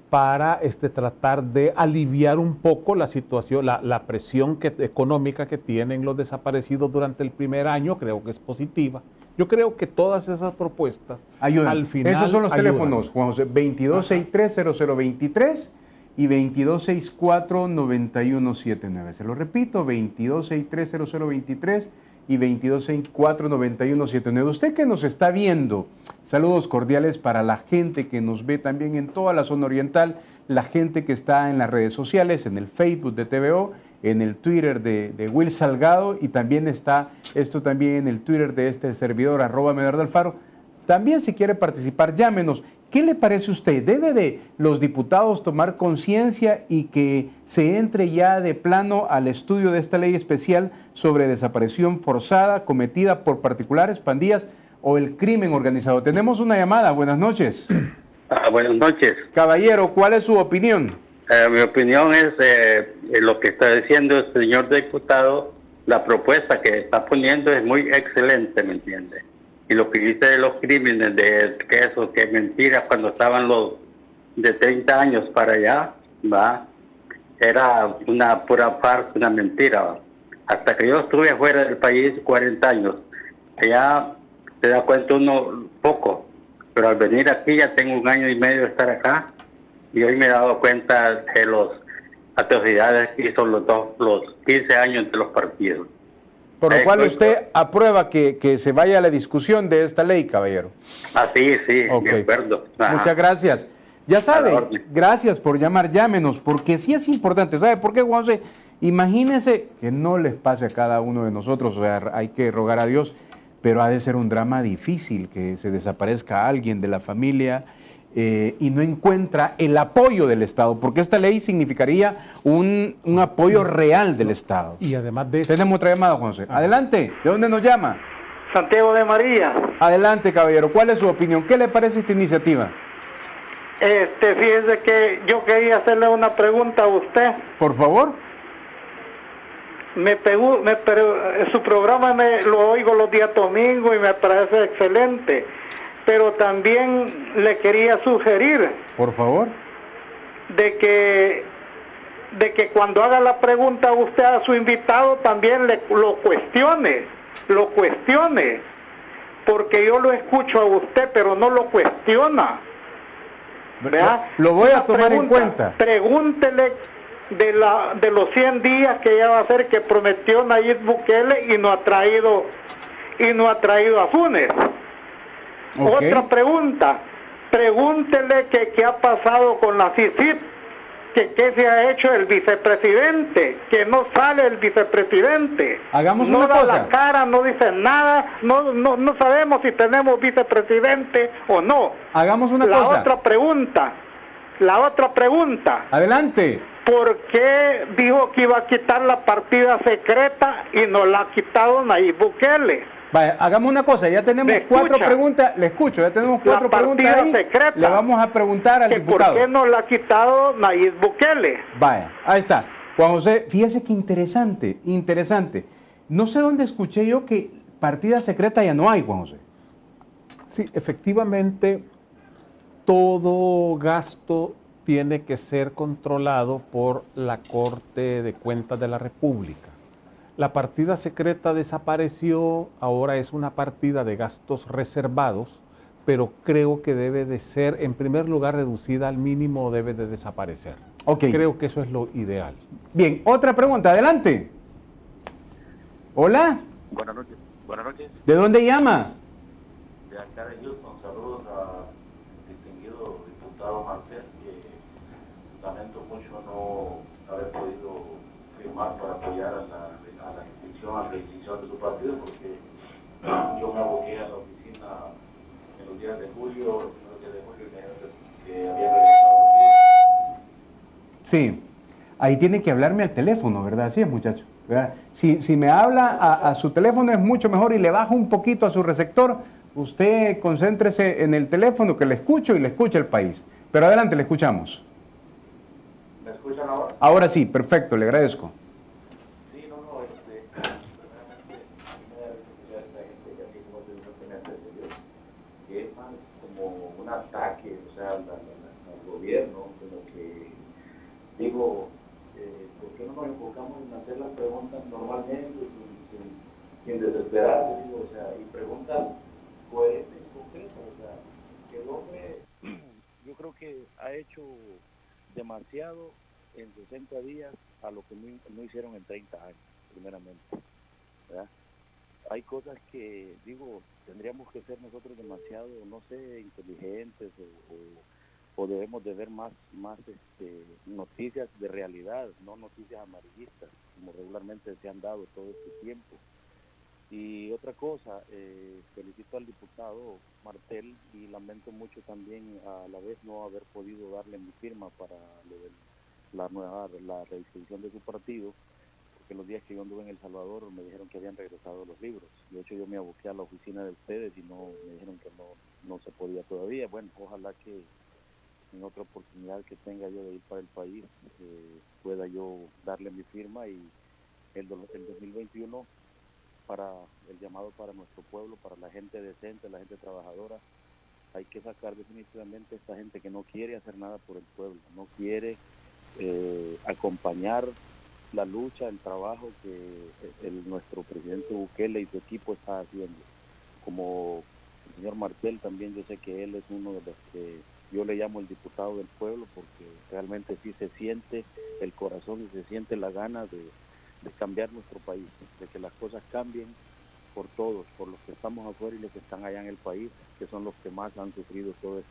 para tratar de aliviar un poco la situación, la presión económica que tienen los desaparecidos durante el primer año. Creo que es positiva. Yo creo que todas esas propuestas ayudan. Al final esos son los ayudan. Teléfonos, Juan José, 2263-0023 y 2264-9179. Se lo repito, 2263-0023 y 2264-9179. Usted que nos está viendo, saludos cordiales para la gente que nos ve también en toda la zona oriental, la gente que está en las redes sociales, en el Facebook de TVO, en el Twitter de Will Salgado, y también está esto también en el Twitter de este servidor, @Medardo_Alfaro. También si quiere participar, llámenos. ¿Qué le parece a usted? ¿Debe de los diputados tomar conciencia y que se entre ya de plano al estudio de esta ley especial sobre desaparición forzada cometida por particulares, pandillas o el crimen organizado? Tenemos una llamada. Buenas noches. Buenas noches. Caballero, ¿cuál es su opinión? Mi opinión es lo que está diciendo el señor diputado, la propuesta que está poniendo es muy excelente, ¿me entiende? Y lo que dice de los crímenes, de que eso, que es mentira, cuando estaban los de 30 años para allá, ¿va? Era una pura farsa, una mentira, ¿va? Hasta que yo estuve afuera del país 40 años, allá se da cuenta uno poco, pero al venir aquí ya tengo 1 año y medio de estar acá, y hoy me he dado cuenta de las atrocidades que hizo los 15 años de los partidos. Por lo cual usted aprueba que se vaya a la discusión de esta ley, caballero. Sí, sí, Okay. de acuerdo. Ajá. Muchas gracias. Ya sabe, gracias por llamar, llámenos, porque sí es importante. ¿Sabe por qué, Juan José? Imagínense que no les pase a cada uno de nosotros, o sea, hay que rogar a Dios, pero ha de ser un drama difícil que se desaparezca alguien de la familia y no encuentra el apoyo del Estado, porque esta ley significaría un apoyo real del Estado. Y además de eso... Tenemos otra llamada, Juan José. Adelante, ¿de dónde nos llama? Santiago de María. Adelante, caballero, ¿cuál es su opinión? ¿Qué le parece esta iniciativa? Fíjese que yo quería hacerle una pregunta a usted. Por favor. Su programa lo oigo los días domingos y me parece excelente, pero también le quería sugerir, por favor, de que cuando haga la pregunta usted a su invitado también lo cuestione, porque yo lo escucho a usted pero no lo cuestiona. ¿Verdad? Lo voy a tomar en cuenta. Pregúntele de los 100 días que ya va a hacer que prometió Nayib Bukele y no ha traído a Funes. Okay. Otra pregunta, pregúntele qué ha pasado con la CICIG, qué se ha hecho el vicepresidente, que no sale el vicepresidente. Hagamos no una da cosa. la cara, no dice nada, no sabemos si tenemos vicepresidente o no. Hagamos una cosa. La otra pregunta. Adelante. ¿Por qué dijo que iba a quitar la partida secreta y no la ha quitado Nayib Bukele? Vaya, hagamos una cosa, ya tenemos 4 preguntas, le escucho, ya tenemos 4 preguntas ahí, secreta, le vamos a preguntar al diputado. ¿Por qué no la ha quitado Nayib Bukele? Vaya, ahí está. Juan José, fíjese que interesante. No sé dónde escuché yo que partida secreta ya no hay, Juan José. Sí, efectivamente, todo gasto tiene que ser controlado por la Corte de Cuentas de la República. La partida secreta desapareció, ahora es una partida de gastos reservados, pero creo que debe de ser, en primer lugar, reducida al mínimo o debe de desaparecer. Okay. Creo que eso es lo ideal. Bien, otra pregunta, adelante. Hola. Buenas noches. Buenas noches. ¿De dónde llama? De acá de Houston. Saludos al distinguido diputado Martel, que lamento mucho no haber podido firmar para apoyar a la extinción de su partido, porque yo me aboqué a la oficina en los días de julio, que había regresado. Sí, ahí tiene que hablarme al teléfono, ¿verdad? Así es, muchacho. ¿Verdad? Si me habla a su teléfono es mucho mejor y le bajo un poquito a su receptor, usted concéntrese en el teléfono que le escucho y le escucha el país. Pero adelante, le escuchamos. ¿Me escuchan ahora? Ahora sí, perfecto, le agradezco. Ataque, o sea, al gobierno, como que digo, ¿por qué no nos enfocamos en hacer las preguntas normalmente, sin desesperarse, digo, o sea, y preguntas coherentes y concretas, o sea, que el hombre, yo creo que ha hecho demasiado en 60 días a lo que no hicieron en 30 años, primeramente, ¿verdad? Hay cosas que, digo, tendríamos que ser nosotros demasiado, no sé, inteligentes o debemos de ver más noticias de realidad, no noticias amarillistas, como regularmente se han dado todo este tiempo. Y otra cosa, felicito al diputado Martel y lamento mucho también a la vez no haber podido darle mi firma para lo de la reinscripción de su partido, porque los días que yo anduve en El Salvador me dijeron que habían regresado los libros. De hecho, yo me aboqué a la oficina de ustedes y me dijeron que no se podía todavía. Bueno, ojalá que en otra oportunidad que tenga yo de ir para el país pueda yo darle mi firma y el 2021 para el llamado para nuestro pueblo, para la gente decente, la gente trabajadora. Hay que sacar definitivamente a esta gente que no quiere hacer nada por el pueblo, no quiere acompañar la lucha, el trabajo que nuestro presidente Bukele y su equipo está haciendo. Como el señor Martel también, yo sé que él es uno de los que yo le llamo el diputado del pueblo, porque realmente sí se siente el corazón y se siente la gana de cambiar nuestro país, de que las cosas cambien por todos, por los que estamos afuera y los que están allá en el país, que son los que más han sufrido toda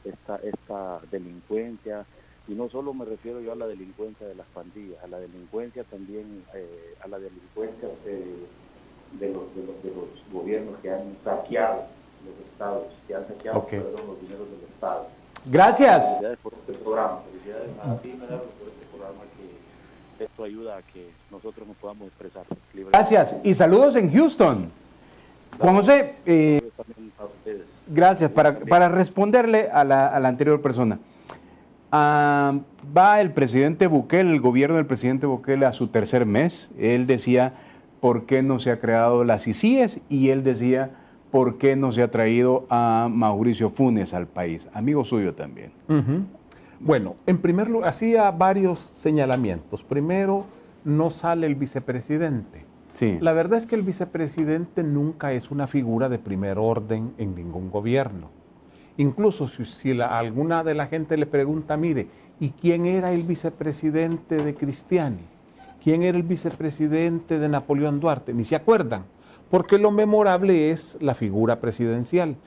esta delincuencia. Y no solo me refiero yo a la delincuencia de las pandillas, a la delincuencia también, a la delincuencia de los gobiernos que han saqueado los estados, que han saqueado los dineros del estado. Gracias. Felicidades por este programa, felicidades a ti, Medardo, por este programa, que esto ayuda a que nosotros nos podamos expresar libremente. Gracias. Y saludos en Houston. Juan José, También a ustedes. gracias. Para responderle a la anterior persona. Va el presidente Bukele, el gobierno del presidente Bukele a su tercer mes. Él decía, ¿por qué no se ha creado las ICIES? Y él decía, ¿por qué no se ha traído a Mauricio Funes al país? Amigo suyo también. Bueno, en primer lugar, hacía varios señalamientos. Primero, no sale el vicepresidente. Sí. La verdad es que el vicepresidente nunca es una figura de primer orden en ningún gobierno. Incluso si alguna de la gente le pregunta, mire, ¿y quién era el vicepresidente de Cristiani? ¿Quién era el vicepresidente de Napoleón Duarte? Ni se acuerdan, porque lo memorable es la figura presidencial.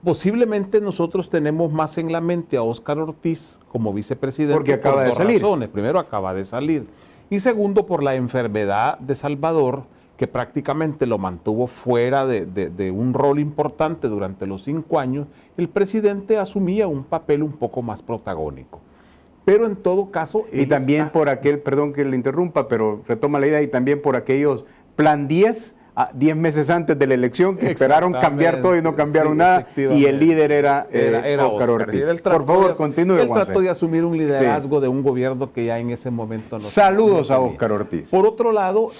Posiblemente nosotros tenemos más en la mente a Óscar Ortiz como vicepresidente porque acaba por de dos salir. razones. Primero, acaba de salir. Y segundo, por la enfermedad de Salvador, que prácticamente lo mantuvo fuera de un rol importante durante los 5 años. El presidente asumía un papel un poco más protagónico. Pero en todo caso... Y también por aquel, perdón que le interrumpa, pero retoma la idea, y también por aquellos plan 10, 10 meses antes de la elección, que esperaron cambiar todo y no cambiaron nada, y el líder era Óscar Ortiz. Por favor, continúe, Él Juanse. trató de asumir un liderazgo de un gobierno que ya en ese momento no... Saludos no a tenía. Óscar Ortiz. Por otro lado,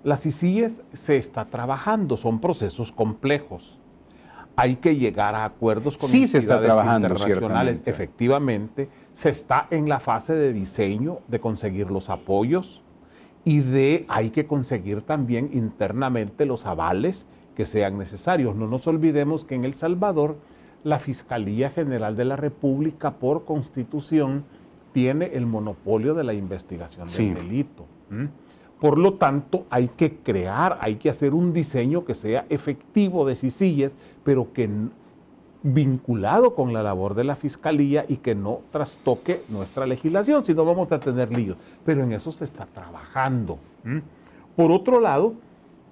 las ICIES se está trabajando, son procesos complejos. Hay que llegar a acuerdos con Sí, se está entidades trabajando, internacionales. ciertamente. Efectivamente, se está en la fase de diseño, de conseguir los apoyos y hay que conseguir también internamente los avales que sean necesarios. No nos olvidemos que en El Salvador la Fiscalía General de la República, por Constitución, tiene el monopolio de la investigación del delito. Por lo tanto, hay que hay que hacer un diseño que sea efectivo de CICIES, pero que vinculado con la labor de la Fiscalía y que no trastoque nuestra legislación, si no vamos a tener líos. Pero en eso se está trabajando. Por otro lado,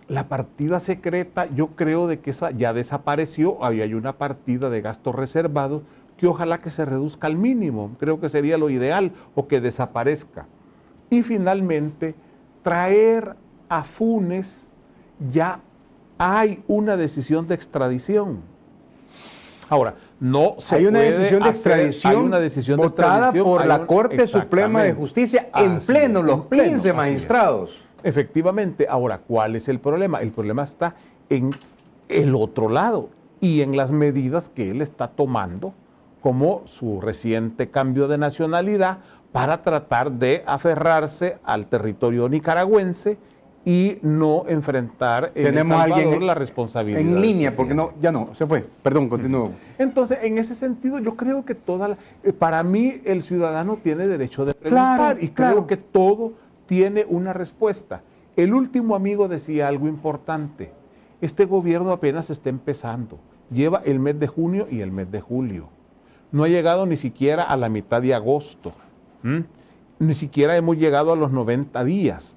la partida secreta, yo creo de que esa ya desapareció. Hay una partida de gastos reservados que ojalá que se reduzca al mínimo. Creo que sería lo ideal, o que desaparezca. Y finalmente, traer a Funes, ya hay una decisión de extradición. Ahora, no se hay una puede decisión de hacer- extradición hay una decisión de votada extradición, por hay la un- Corte Suprema de Exactamente. Justicia en Así pleno, es, los en pleno, 15 así es. magistrados. Efectivamente. Ahora, ¿cuál es el problema? El problema está en el otro lado y en las medidas que él está tomando, como su reciente cambio de nacionalidad, para tratar de aferrarse al territorio nicaragüense y no enfrentar en El Tenemos a Salvador alguien la responsabilidad. En línea, que porque tiene. ya no, se fue. Perdón, continúo. Entonces, en ese sentido, yo creo que para mí el ciudadano tiene derecho de preguntar, Claro, y claro. creo que todo tiene una respuesta. El último amigo decía algo importante. Este gobierno apenas está empezando. Lleva el mes de junio y el mes de julio. No ha llegado ni siquiera a la mitad de agosto. Ni siquiera hemos llegado a los 90 días.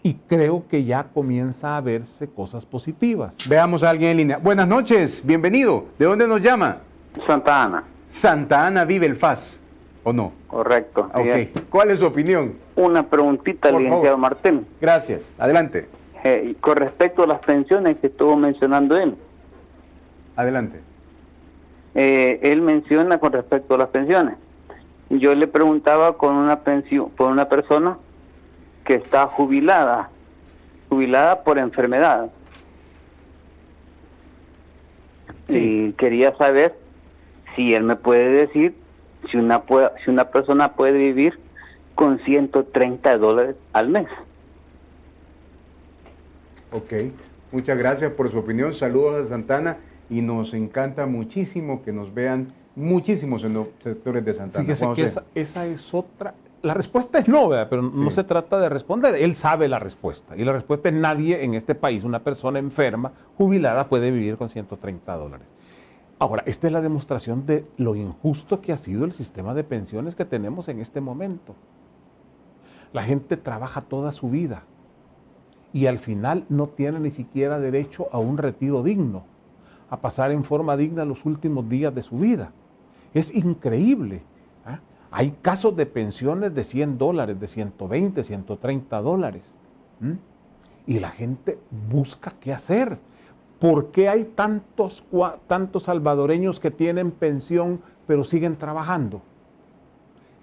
Y creo que ya comienza a verse cosas positivas. Veamos a alguien en línea. Buenas noches, bienvenido. ¿De dónde nos llama? Santa Ana, Santa Ana vive el FAS, ¿o no? correcto. Ok. ¿Cuál es su opinión? Una preguntita, Por licenciado favor. Martín. Gracias. Adelante. Con respecto a las pensiones que estuvo mencionando él. Adelante. Él menciona con respecto a las pensiones. Yo le preguntaba con una pensión, por una persona que está jubilada por enfermedad. Sí. Y quería saber si él me puede decir si una persona puede vivir con $130 al mes. Ok, muchas gracias por su opinión. Saludos a Santana y nos encanta muchísimo que nos vean muchísimos en los sectores de Santana. Fíjese Juan que José. esa es otra. La respuesta es no, ¿verdad? Pero no Sí. se trata de responder. Él sabe la respuesta. Y la respuesta es nadie en este país, una persona enferma, jubilada, puede vivir con $130. Ahora, esta es la demostración de lo injusto que ha sido el sistema de pensiones que tenemos en este momento. La gente trabaja toda su vida y al final no tiene ni siquiera derecho a un retiro digno, a pasar en forma digna los últimos días de su vida. Es increíble. ¿Ah? Hay casos de pensiones de $100, de 120, $130. Y la gente busca qué hacer. ¿Por qué hay tantos salvadoreños que tienen pensión pero siguen trabajando?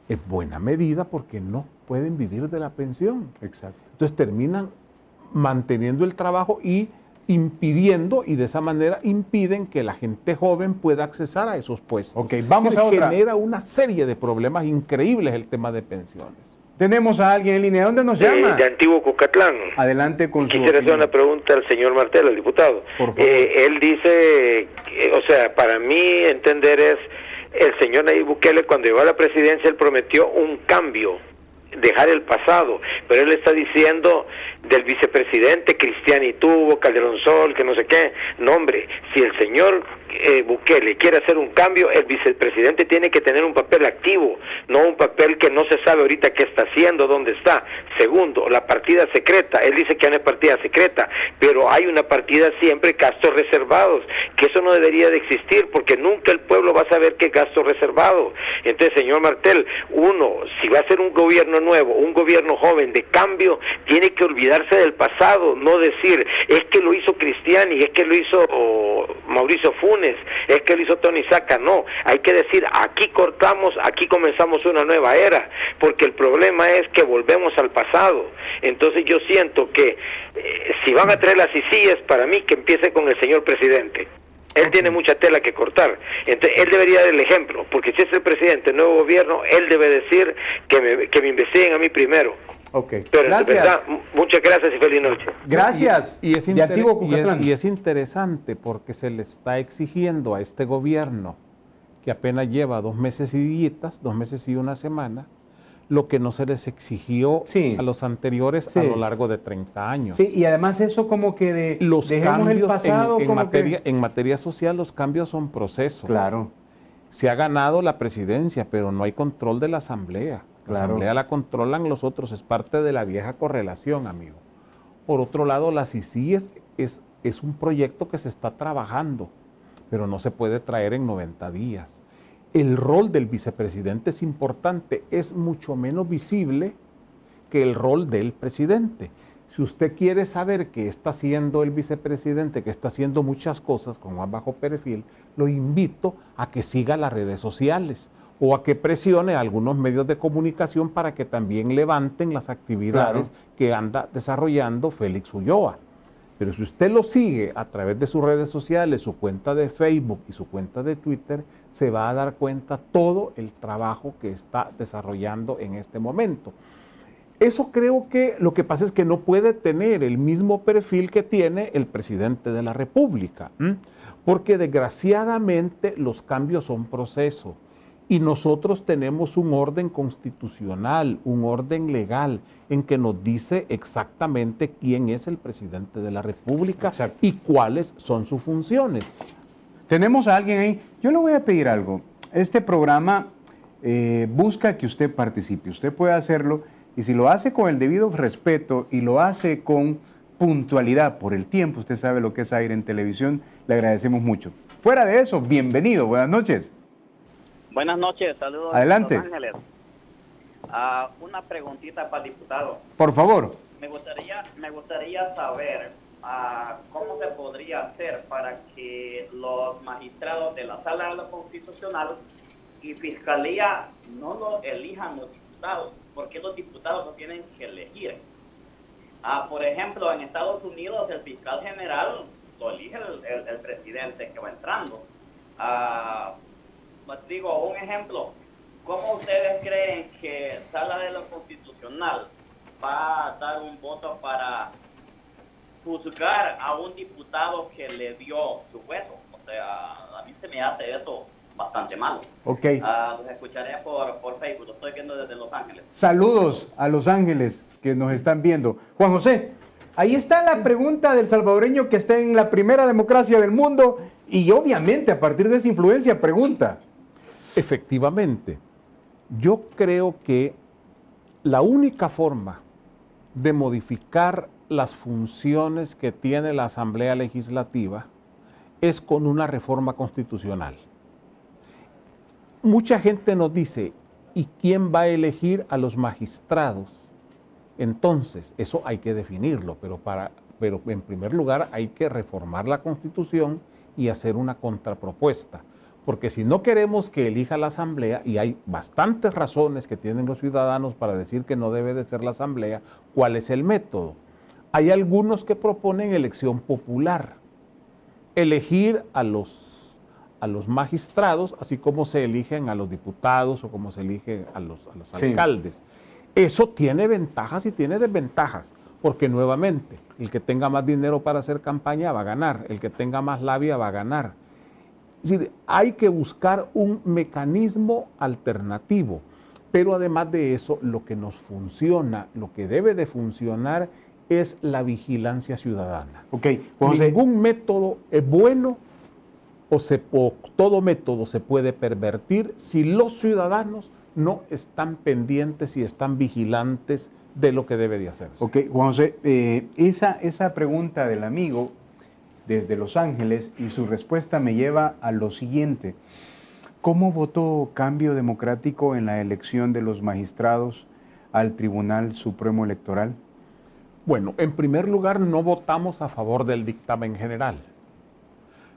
En buena medida porque no pueden vivir de la pensión. Exacto. Entonces terminan manteniendo el trabajo y impidiendo, y de esa manera impiden que la gente joven pueda accesar a esos puestos. Ok, vamos Es decir, a otra. genera una serie de problemas increíbles el tema de pensiones. Tenemos a alguien en línea. ¿Dónde nos llama? De Antiguo Cucatlán. Adelante con su Quisiera hacer opinión. una pregunta al señor Martel, al diputado. Por favor. Él dice, o sea, para mí entender es, el señor Nayib Bukele cuando llegó a la presidencia, él prometió un cambio, dejar el pasado, pero él está diciendo del vicepresidente Cristiani tuvo, Calderón Sol, que no sé qué. No, hombre, si el señor Bukele quiere hacer un cambio, el vicepresidente tiene que tener un papel activo, no un papel que no se sabe ahorita qué está haciendo, dónde está. Segundo, la partida secreta, él dice que no hay partida secreta, pero hay una partida siempre, gastos reservados, que eso no debería de existir, porque nunca el pueblo va a saber qué gasto reservado. Entonces, señor Martel, uno, si va a ser un gobierno nuevo, un gobierno joven de cambio, tiene que olvidarse del pasado, no decir, es que lo hizo Cristiani, es que lo hizo Mauricio Funes, es que lo hizo Tony Saca. No, hay que decir, aquí cortamos, aquí comenzamos una nueva era, porque el problema es que volvemos al pasado. Entonces yo siento que si van a traer las sillas, para mí que empiece con el señor presidente. Él tiene mucha tela que cortar. Entonces, él debería dar el ejemplo, porque si es el presidente del nuevo gobierno, él debe decir que me investiguen a mí primero. Ok, Pero gracias. de verdad, muchas gracias y feliz noche. Gracias. Y es, de Antiguo Cucatlán. y es interesante porque se le está exigiendo a este gobierno, que apenas lleva 2 meses y días, 2 meses y una semana, lo que no se les exigió Sí. a los anteriores Sí. a lo largo de 30 años. Sí, y además eso como que de Los dejemos cambios el pasado en como materia, que... en materia social, los cambios son procesos. Claro. Se ha ganado la presidencia, pero no hay control de la asamblea. La Claro. asamblea la controlan los otros, es parte de la vieja correlación, amigo. Por otro lado, la CICI es un proyecto que se está trabajando, pero no se puede traer en 90 días. El rol del vicepresidente es importante, es mucho menos visible que el rol del presidente. Si usted quiere saber qué está haciendo el vicepresidente, que está haciendo muchas cosas con más bajo perfil, lo invito a que siga las redes sociales o a que presione a algunos medios de comunicación para que también levanten las actividades que anda desarrollando Félix Ulloa. Pero si usted lo sigue a través de sus redes sociales, su cuenta de Facebook y su cuenta de Twitter, se va a dar cuenta todo el trabajo que está desarrollando en este momento. Eso creo que lo que pasa es que no puede tener el mismo perfil que tiene el presidente de la República, porque desgraciadamente los cambios son procesos y nosotros tenemos un orden constitucional, un orden legal en que nos dice exactamente quién es el presidente de la República. Exacto. Y cuáles son sus funciones. Tenemos a alguien ahí. Yo le voy a pedir algo. Este programa busca que usted participe. Usted puede hacerlo y si lo hace con el debido respeto y lo hace con puntualidad por el tiempo, usted sabe lo que es aire en televisión, le agradecemos mucho. Fuera de eso, bienvenido. Buenas noches. Buenas noches, saludos. Adelante. Los Ángeles. Una preguntita para el diputado. Por favor. Me gustaría saber cómo se podría hacer para que los magistrados de la Sala Constitucional y Fiscalía no lo elijan los diputados, porque los diputados lo tienen que elegir. Por ejemplo, en Estados Unidos el fiscal general lo elige el presidente que va entrando. Digo, un ejemplo, ¿cómo ustedes creen que Sala de lo Constitucional va a dar un voto para juzgar a un diputado que le dio su veto? O sea, a mí se me hace eso bastante malo. Ok. Los escucharé por Facebook, lo estoy viendo desde Los Ángeles. Saludos a Los Ángeles que nos están viendo. Juan José, ahí está la pregunta del salvadoreño que está en la primera democracia del mundo y obviamente a partir de esa influencia pregunta. Efectivamente, yo creo que la única forma de modificar las funciones que tiene la Asamblea Legislativa es con una reforma constitucional. Mucha gente nos dice, ¿y quién va a elegir a los magistrados? Entonces, eso hay que definirlo, pero en primer lugar hay que reformar la Constitución y hacer una contrapropuesta. Porque si no queremos que elija la Asamblea, y hay bastantes razones que tienen los ciudadanos para decir que no debe de ser la Asamblea, ¿cuál es el método? Hay algunos que proponen elección popular, elegir a los magistrados, así como se eligen a los diputados o como se eligen a los alcaldes. Eso tiene ventajas y tiene desventajas, porque nuevamente, el que tenga más dinero para hacer campaña va a ganar, el que tenga más labia va a ganar. Es decir, hay que buscar un mecanismo alternativo, pero además de eso, lo que nos funciona, lo que debe de funcionar es la vigilancia ciudadana. Okay, ningún método es bueno o todo método se puede pervertir si los ciudadanos no están pendientes y están vigilantes de lo que debe de hacerse. Ok, Juan José, esa pregunta del amigo desde Los Ángeles y su respuesta me lleva a lo siguiente. ¿Cómo votó Cambio Democrático en la elección de los magistrados al Tribunal Supremo Electoral? Bueno, en primer lugar no votamos a favor del dictamen general.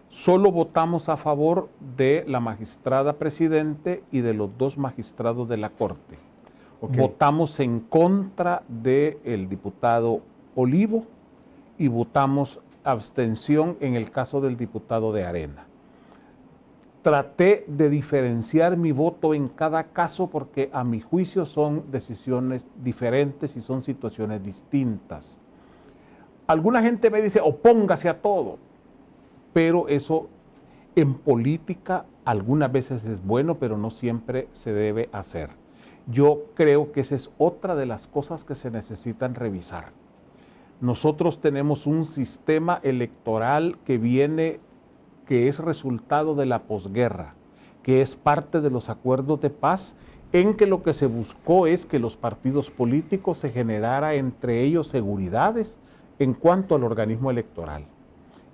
Solo votamos a favor de la magistrada presidente y de los 2 magistrados de la Corte. Okay. Votamos en contra del diputado Olivo y votamos abstención en el caso del diputado de Arena. Traté de diferenciar mi voto en cada caso porque a mi juicio son decisiones diferentes y son situaciones distintas. Alguna gente me dice, opóngase a todo, pero eso en política algunas veces es bueno, pero no siempre se debe hacer. Yo creo que esa es otra de las cosas que se necesitan revisar. Nosotros tenemos un sistema electoral que es resultado de la posguerra, que es parte de los acuerdos de paz, en que lo que se buscó es que los partidos políticos se generara entre ellos seguridades en cuanto al organismo electoral.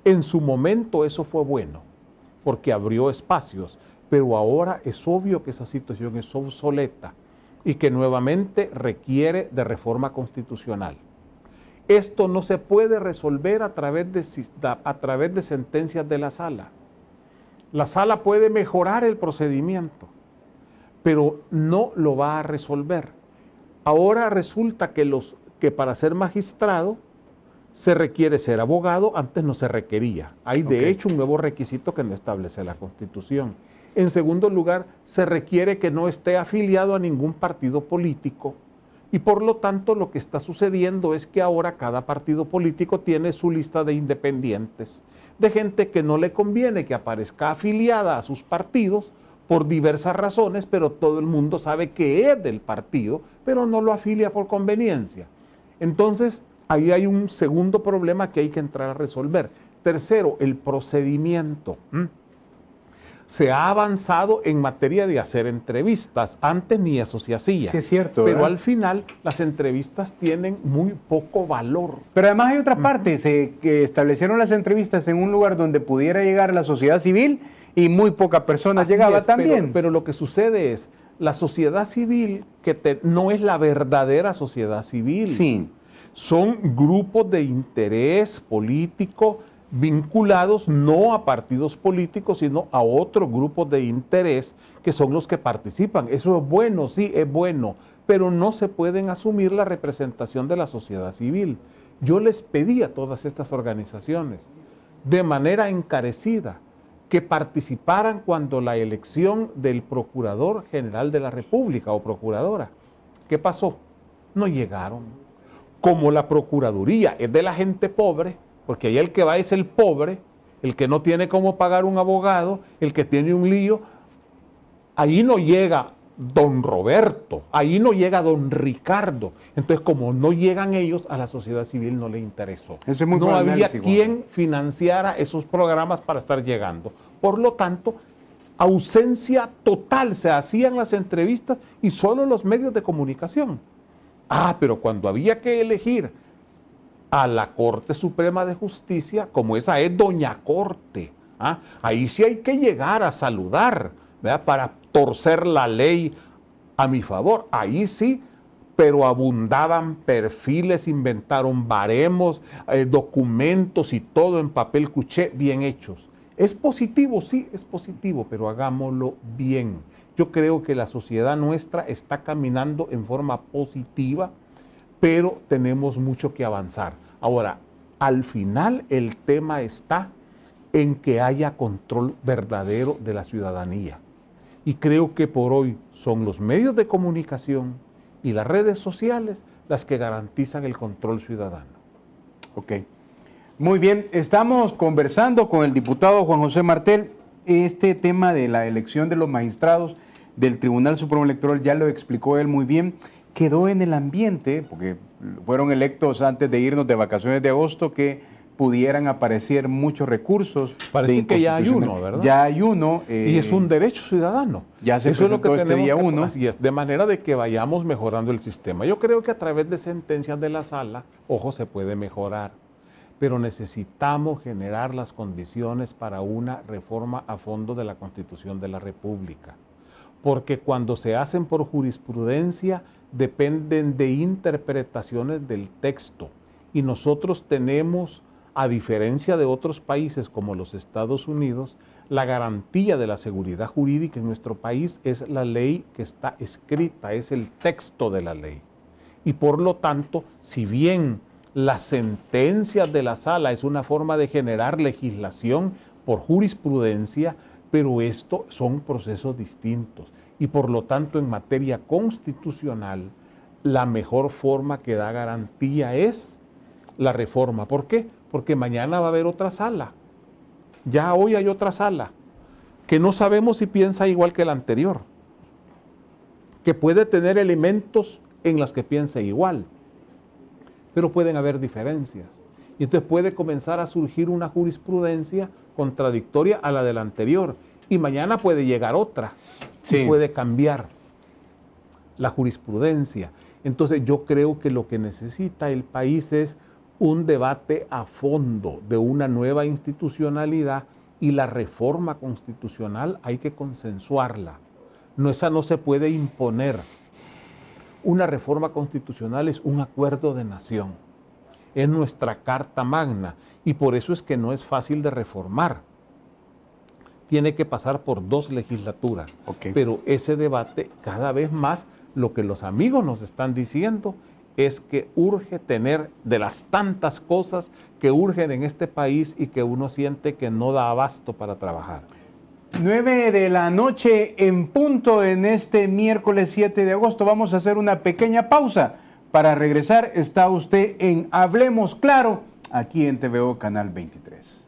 En su momento eso fue bueno, porque abrió espacios, pero ahora es obvio que esa situación es obsoleta y que nuevamente requiere de reforma constitucional. Esto no se puede resolver a través de sentencias de la sala. La sala puede mejorar el procedimiento, pero no lo va a resolver. Ahora resulta que para ser magistrado se requiere ser abogado, antes no se requería. Hay de hecho un nuevo requisito que no establece la Constitución. En segundo lugar, se requiere que no esté afiliado a ningún partido político. Y por lo tanto lo que está sucediendo es que ahora cada partido político tiene su lista de independientes, de gente que no le conviene que aparezca afiliada a sus partidos por diversas razones, pero todo el mundo sabe que es del partido, pero no lo afilia por conveniencia. Entonces, ahí hay un segundo problema que hay que entrar a resolver. Tercero, el procedimiento. Se ha avanzado en materia de hacer entrevistas. Antes ni eso se hacía. Sí, es cierto. Pero al final las entrevistas tienen muy poco valor. Pero además hay otra parte. Que establecieron las entrevistas en un lugar donde pudiera llegar la sociedad civil y muy pocas personas llegaba también. Pero lo que sucede es, la sociedad civil no es la verdadera sociedad civil. Sí. Son grupos de interés político vinculados no a partidos políticos, sino a otros grupos de interés que son los que participan. Eso es bueno, sí, es bueno, pero no se pueden asumir la representación de la sociedad civil. Yo les pedí a todas estas organizaciones, de manera encarecida, que participaran cuando la elección del Procurador General de la República o Procuradora. ¿Qué pasó? No llegaron. Como la Procuraduría es de la gente pobre, porque ahí el que va es el pobre, el que no tiene cómo pagar un abogado, el que tiene un lío, ahí no llega don Roberto, ahí no llega don Ricardo. Entonces, como no llegan ellos, a la sociedad civil no le interesó. Eso es muy no buen había análisis, quien financiara esos programas para estar llegando. Por lo tanto, ausencia total, se hacían las entrevistas y solo los medios de comunicación. Pero cuando había que elegir a la Corte Suprema de Justicia, como esa es doña Corte, ahí sí hay que llegar a saludar, ¿verdad? Para torcer la ley a mi favor, ahí sí, pero abundaban perfiles, inventaron baremos, documentos y todo en papel cuché bien hechos. ¿Es positivo? Sí, es positivo, pero hagámoslo bien. Yo creo que la sociedad nuestra está caminando en forma positiva, pero tenemos mucho que avanzar. Ahora, al final el tema está en que haya control verdadero de la ciudadanía. Y creo que por hoy son los medios de comunicación y las redes sociales las que garantizan el control ciudadano. Ok. Muy bien, estamos conversando con el diputado Juan José Martel. Este tema de la elección de los magistrados del Tribunal Supremo Electoral, ya lo explicó él muy bien, quedó en el ambiente, porque fueron electos antes de irnos de vacaciones de agosto, que pudieran aparecer muchos recursos. Parece que ya hay uno, ¿verdad? Ya hay uno. Y es un derecho ciudadano. Ya se presentó este día uno. Así es, de manera de que vayamos mejorando el sistema. Yo creo que a través de sentencias de la sala, ojo, se puede mejorar, pero necesitamos generar las condiciones para una reforma a fondo de la Constitución de la República. Porque cuando se hacen por jurisprudencia, dependen de interpretaciones del texto. Y nosotros tenemos, a diferencia de otros países como los Estados Unidos, la garantía de la seguridad jurídica en nuestro país es la ley que está escrita, es el texto de la ley. Y por lo tanto, si bien las sentencias de la sala es una forma de generar legislación por jurisprudencia, pero esto son procesos distintos. Y por lo tanto, en materia constitucional, la mejor forma que da garantía es la reforma. ¿Por qué? Porque mañana va a haber otra sala. Ya hoy hay otra sala que no sabemos si piensa igual que la anterior, que puede tener elementos en los que piense igual, pero pueden haber diferencias. Y entonces puede comenzar a surgir una jurisprudencia contradictoria a la de la anterior. Y mañana puede llegar otra, sí, y puede cambiar la jurisprudencia. Entonces yo creo que lo que necesita el país es un debate a fondo de una nueva institucionalidad, y la reforma constitucional hay que consensuarla. No, esa no se puede imponer. Una reforma constitucional es un acuerdo de nación, es nuestra carta magna, y por eso es que no es fácil de reformar. Tiene que pasar por 2 legislaturas. Okay. Pero ese debate, cada vez más, lo que los amigos nos están diciendo es que urge tener, de las tantas cosas que urgen en este país y que uno siente que no da abasto para trabajar. 9 de la noche en punto en este miércoles 7 de agosto. Vamos a hacer una pequeña pausa. Para regresar, está usted en Hablemos Claro, aquí en TVO Canal 23.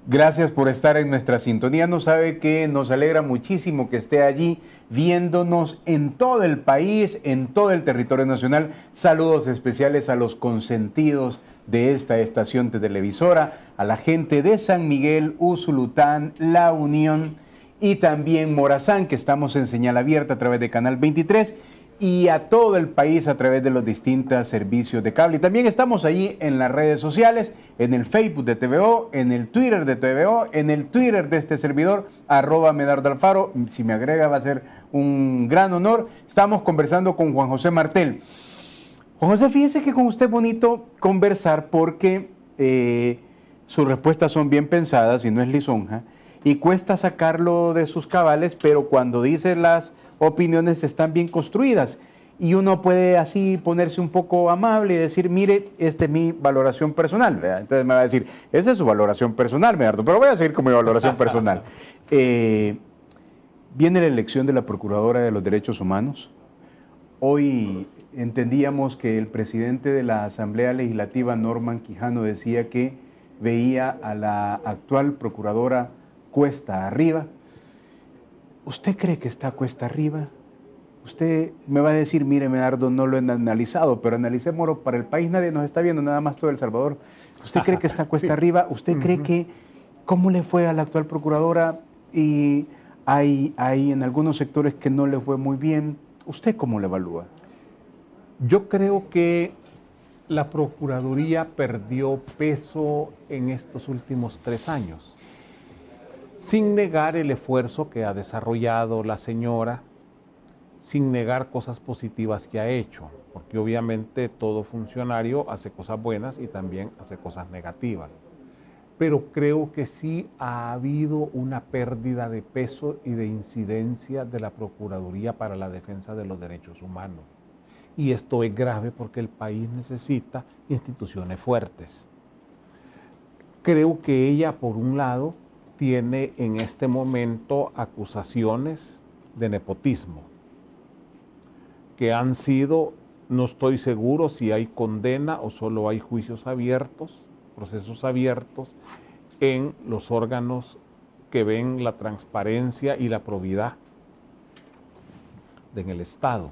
Gracias por estar en nuestra sintonía. No sabe que nos alegra muchísimo que esté allí viéndonos en todo el país, en todo el territorio nacional. Saludos especiales a los consentidos de esta estación televisora, a la gente de San Miguel, Usulután, La Unión y también Morazán, que estamos en señal abierta a través de Canal 23. y a todo el país a través de los distintos servicios de cable. Y también estamos allí en las redes sociales, en el Facebook de TVO, en el Twitter de TVO, en el Twitter de este servidor, @Medardo Alfaro. Si me agrega va a ser un gran honor. Estamos conversando con Juan José Martel. Juan José, fíjese que con usted es bonito conversar porque sus respuestas son bien pensadas y no es lisonja, y cuesta sacarlo de sus cabales, pero cuando dice las opiniones están bien construidas y uno puede así ponerse un poco amable y decir, mire, esta es mi valoración personal, ¿verdad? Entonces me va a decir, esa es su valoración personal, Medardo, pero voy a seguir con mi valoración personal. Viene la elección de la Procuradora de los Derechos Humanos. Hoy entendíamos que el presidente de la Asamblea Legislativa, Norman Quijano, decía que veía a la actual Procuradora cuesta arriba. ¿Usted cree que está cuesta arriba? Usted me va a decir, mire, Medardo, no lo he analizado, pero analicémoslo para el país. Nadie nos está viendo, nada más todo El Salvador. ¿Usted cree que está cuesta arriba? ¿Usted cree que, cómo le fue a la actual Procuradora? Y hay en algunos sectores que no le fue muy bien. ¿Usted cómo le evalúa? Yo creo que la Procuraduría perdió peso en estos últimos 3 años. Sin negar el esfuerzo que ha desarrollado la señora, sin negar cosas positivas que ha hecho, porque obviamente todo funcionario hace cosas buenas y también hace cosas negativas. Pero creo que sí ha habido una pérdida de peso y de incidencia de la Procuraduría para la defensa de los derechos humanos. Y esto es grave porque el país necesita instituciones fuertes. Creo que ella, por un lado, tiene en este momento acusaciones de nepotismo, que han sido, no estoy seguro si hay condena o solo hay juicios abiertos, procesos abiertos en los órganos que ven la transparencia y la probidad en el Estado.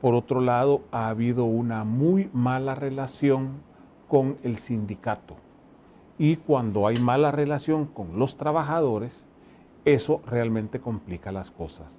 Por otro lado, ha habido una muy mala relación con el sindicato. Y cuando hay mala relación con los trabajadores, eso realmente complica las cosas.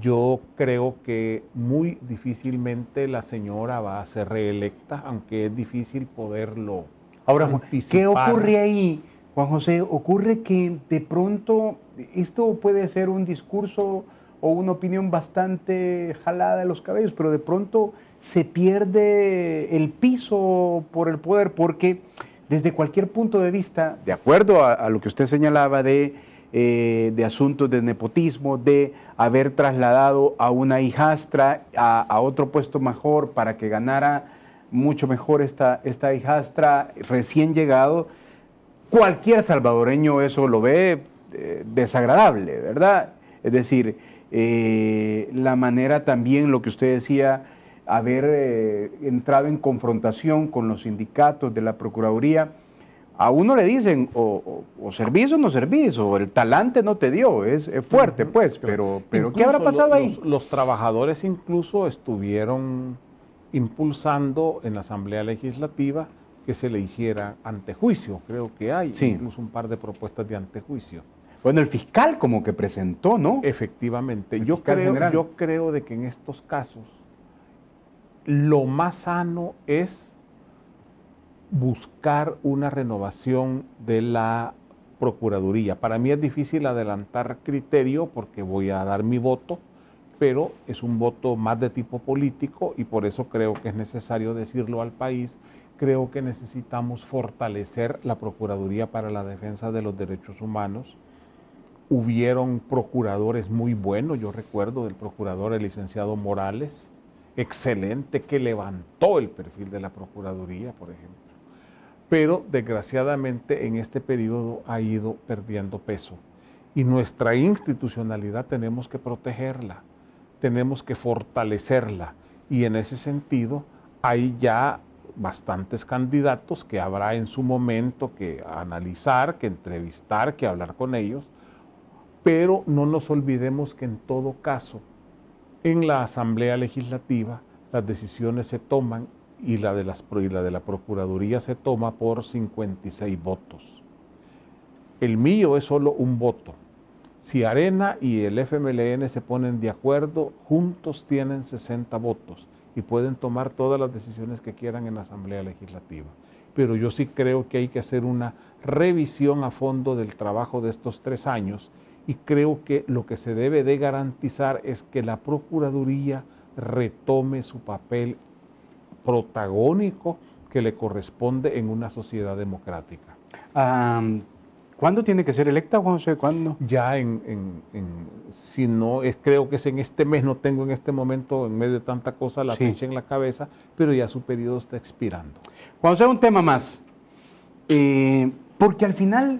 Yo creo que muy difícilmente la señora va a ser reelecta, aunque es difícil poderlo anticipar. ¿Qué ocurre ahí, Juan José? Ocurre que de pronto esto puede ser un discurso o una opinión bastante jalada de los cabellos, pero de pronto se pierde el piso por el poder, porque desde cualquier punto de vista, de acuerdo a lo que usted señalaba de asuntos de nepotismo, de haber trasladado a una hijastra a otro puesto mejor para que ganara mucho mejor esta hijastra recién llegado, cualquier salvadoreño eso lo ve desagradable, ¿verdad? Es decir, la manera también, lo que usted decía, haber entrado en confrontación con los sindicatos de la Procuraduría, a uno le dicen o servís o no servís, o el talante no te dio, es fuerte pues, pero ¿qué habrá pasado ahí? Los trabajadores incluso estuvieron impulsando en la Asamblea Legislativa que se le hiciera antejuicio, creo que hay incluso un par de propuestas de antejuicio. Bueno, el fiscal como que presentó, ¿no? Efectivamente, yo creo de que en estos casos lo más sano es buscar una renovación de la Procuraduría. Para mí es difícil adelantar criterio porque voy a dar mi voto, pero es un voto más de tipo político y por eso creo que es necesario decirlo al país. Creo que necesitamos fortalecer la Procuraduría para la Defensa de los Derechos Humanos. Hubieron procuradores muy buenos, yo recuerdo del procurador, el licenciado Morales, excelente, que levantó el perfil de la Procuraduría, por ejemplo. Pero desgraciadamente en este periodo ha ido perdiendo peso. Y nuestra institucionalidad tenemos que protegerla, tenemos que fortalecerla. Y en ese sentido hay ya bastantes candidatos que habrá en su momento que analizar, que entrevistar, que hablar con ellos. Pero no nos olvidemos que en todo caso, en la Asamblea Legislativa, las decisiones se toman y la de la Procuraduría se toma por 56 votos. El mío es solo un voto. Si Arena y el FMLN se ponen de acuerdo, juntos tienen 60 votos y pueden tomar todas las decisiones que quieran en la Asamblea Legislativa. Pero yo sí creo que hay que hacer una revisión a fondo del trabajo de estos 3 años y creo que lo que se debe de garantizar es que la Procuraduría retome su papel protagónico que le corresponde en una sociedad democrática. ¿Cuándo tiene que ser electa, Juan José? ¿Cuándo? Ya si no, creo que es en este mes, no tengo en este momento, en medio de tanta cosa, la fecha en la cabeza, pero ya su periodo está expirando. Juan José, un tema más. Porque al final,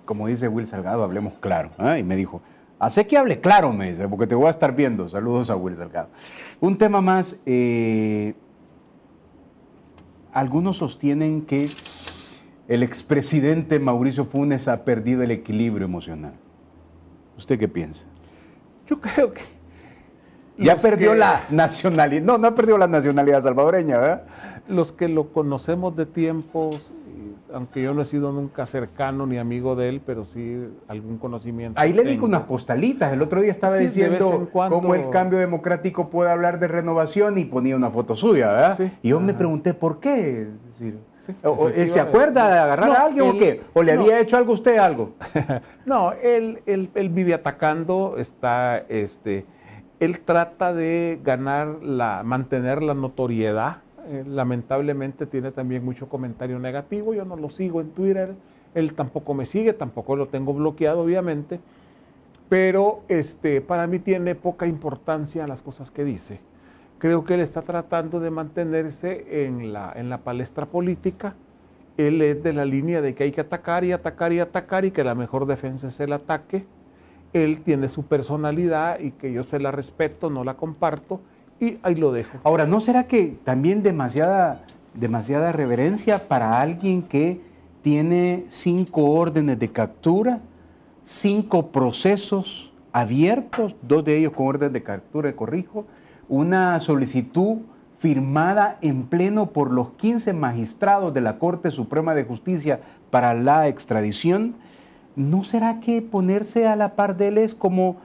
como dice Will Salgado, hablemos claro. Y me dijo, hace que hable claro, me dice, porque te voy a estar viendo. Saludos a Will Salgado. Un tema más. Algunos sostienen que el expresidente Mauricio Funes ha perdido el equilibrio emocional. ¿Usted qué piensa? Yo creo que... Ya perdió la nacionalidad. No ha perdido la nacionalidad salvadoreña, ¿verdad? Los que lo conocemos de tiempos, aunque yo no he sido nunca cercano ni amigo de él, pero sí algún conocimiento. Ahí le digo unas postalitas. El otro día estaba diciendo cómo el cambio democrático puede hablar de renovación y ponía una foto suya, ¿verdad? Sí. Y yo me pregunté por qué. Es decir, ¿se acuerda de agarrar a alguien o qué? ¿O le había hecho algo a usted algo? No, él vive atacando, él trata de mantener la notoriedad. Lamentablemente tiene también mucho comentario negativo, yo no lo sigo en Twitter, él tampoco me sigue, tampoco lo tengo bloqueado obviamente, pero para mí tiene poca importancia las cosas que dice. Creo que él está tratando de mantenerse en la palestra política. Él es de la línea de que hay que atacar y atacar y atacar y que la mejor defensa es el ataque. Él tiene su personalidad y que yo se la respeto, no la comparto, y ahí lo dejo. Ahora, ¿no será que también demasiada reverencia para alguien que tiene 5 órdenes de captura, 5 procesos abiertos, 2 de ellos con orden de captura, corrijo, una solicitud firmada en pleno por los 15 magistrados de la Corte Suprema de Justicia para la extradición? ¿No será que ponerse a la par de él es como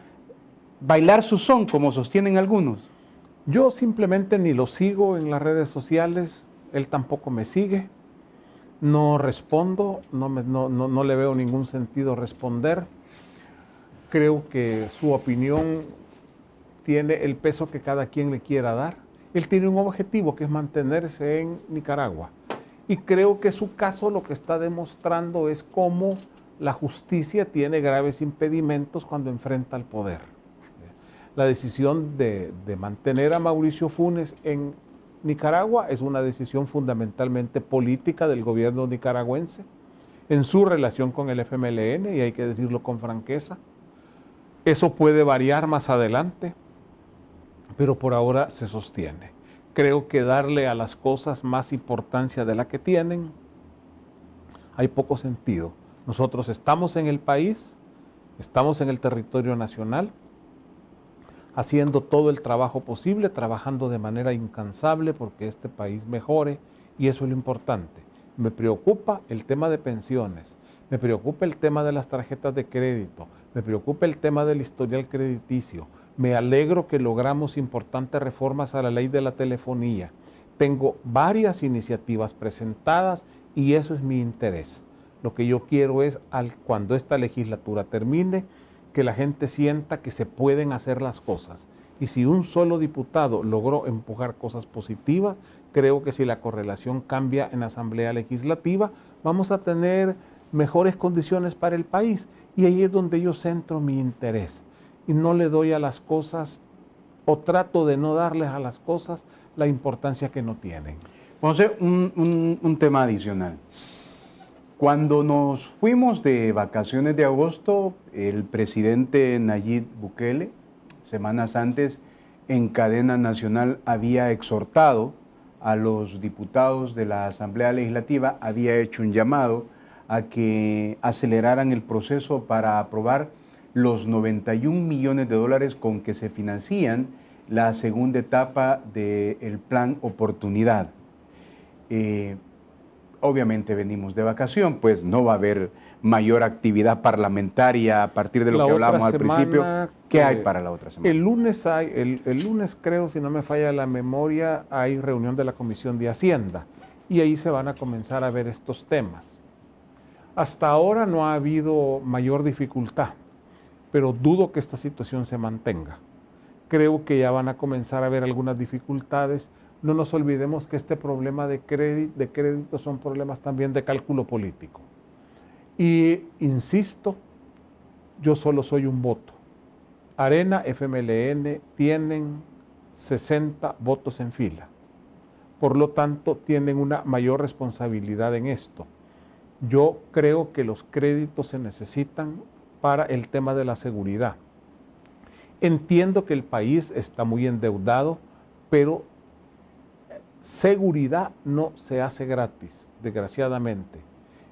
bailar su son, como sostienen algunos? Yo simplemente ni lo sigo en las redes sociales, él tampoco me sigue, no respondo, no le veo ningún sentido responder. Creo que su opinión tiene el peso que cada quien le quiera dar. Él tiene un objetivo que es mantenerse en Nicaragua. Y creo que su caso lo que está demostrando es cómo la justicia tiene graves impedimentos cuando enfrenta al poder. La decisión de mantener a Mauricio Funes en Nicaragua es una decisión fundamentalmente política del gobierno nicaragüense en su relación con el FMLN, y hay que decirlo con franqueza. Eso puede variar más adelante, pero por ahora se sostiene. Creo que darle a las cosas más importancia de la que tienen, hay poco sentido. Nosotros estamos en el país, estamos en el territorio nacional, haciendo todo el trabajo posible, trabajando de manera incansable porque este país mejore, y eso es lo importante. Me preocupa el tema de pensiones, me preocupa el tema de las tarjetas de crédito, me preocupa el tema del historial crediticio. Me alegro que logramos importantes reformas a la ley de la telefonía. Tengo varias iniciativas presentadas y eso es mi interés. Lo que yo quiero es, cuando esta legislatura termine, que la gente sienta que se pueden hacer las cosas. Y si un solo diputado logró empujar cosas positivas, creo que si la correlación cambia en la Asamblea Legislativa, vamos a tener mejores condiciones para el país. Y ahí es donde yo centro mi interés. Y no le doy a las cosas, o trato de no darles a las cosas la importancia que no tienen. Vamos a hacer un tema adicional. Cuando nos fuimos de vacaciones de agosto, el presidente Nayib Bukele, semanas antes, en cadena nacional había exhortado a los diputados de la Asamblea Legislativa, había hecho un llamado a que aceleraran el proceso para aprobar los 91 millones de dólares con que se financian la segunda etapa del Plan Oportunidad. Obviamente venimos de vacación, pues no va a haber mayor actividad parlamentaria a partir de lo que hablábamos al principio. ¿Qué hay para la otra semana? El lunes el lunes creo, si no me falla la memoria, hay reunión de la Comisión de Hacienda y ahí se van a comenzar a ver estos temas. Hasta ahora no ha habido mayor dificultad, pero dudo que esta situación se mantenga. Creo que ya van a comenzar a haber algunas dificultades. No nos olvidemos que este problema de crédito son problemas también de cálculo político. Y insisto, yo solo soy un voto. Arena, FMLN tienen 60 votos en fila. Por lo tanto, tienen una mayor responsabilidad en esto. Yo creo que los créditos se necesitan para el tema de la seguridad. Entiendo que el país está muy endeudado, pero seguridad no se hace gratis, desgraciadamente.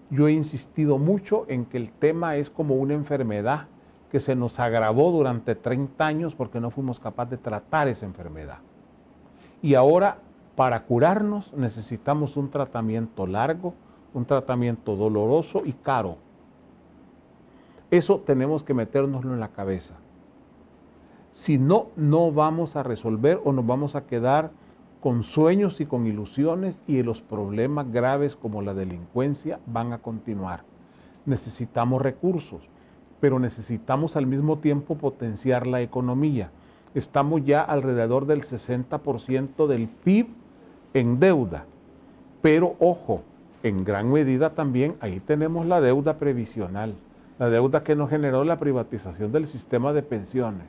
Yo he insistido mucho en que el tema es como una enfermedad que se nos agravó durante 30 años porque no fuimos capaces de tratar esa enfermedad. Y ahora, para curarnos, necesitamos un tratamiento largo, un tratamiento doloroso y caro. Eso tenemos que metérnoslo en la cabeza. Si no, no vamos a resolver o nos vamos a quedar con sueños y con ilusiones y los problemas graves como la delincuencia van a continuar. Necesitamos recursos, pero necesitamos al mismo tiempo potenciar la economía. Estamos ya alrededor del 60% del PIB en deuda, pero ojo, en gran medida también ahí tenemos la deuda previsional, la deuda que nos generó la privatización del sistema de pensiones.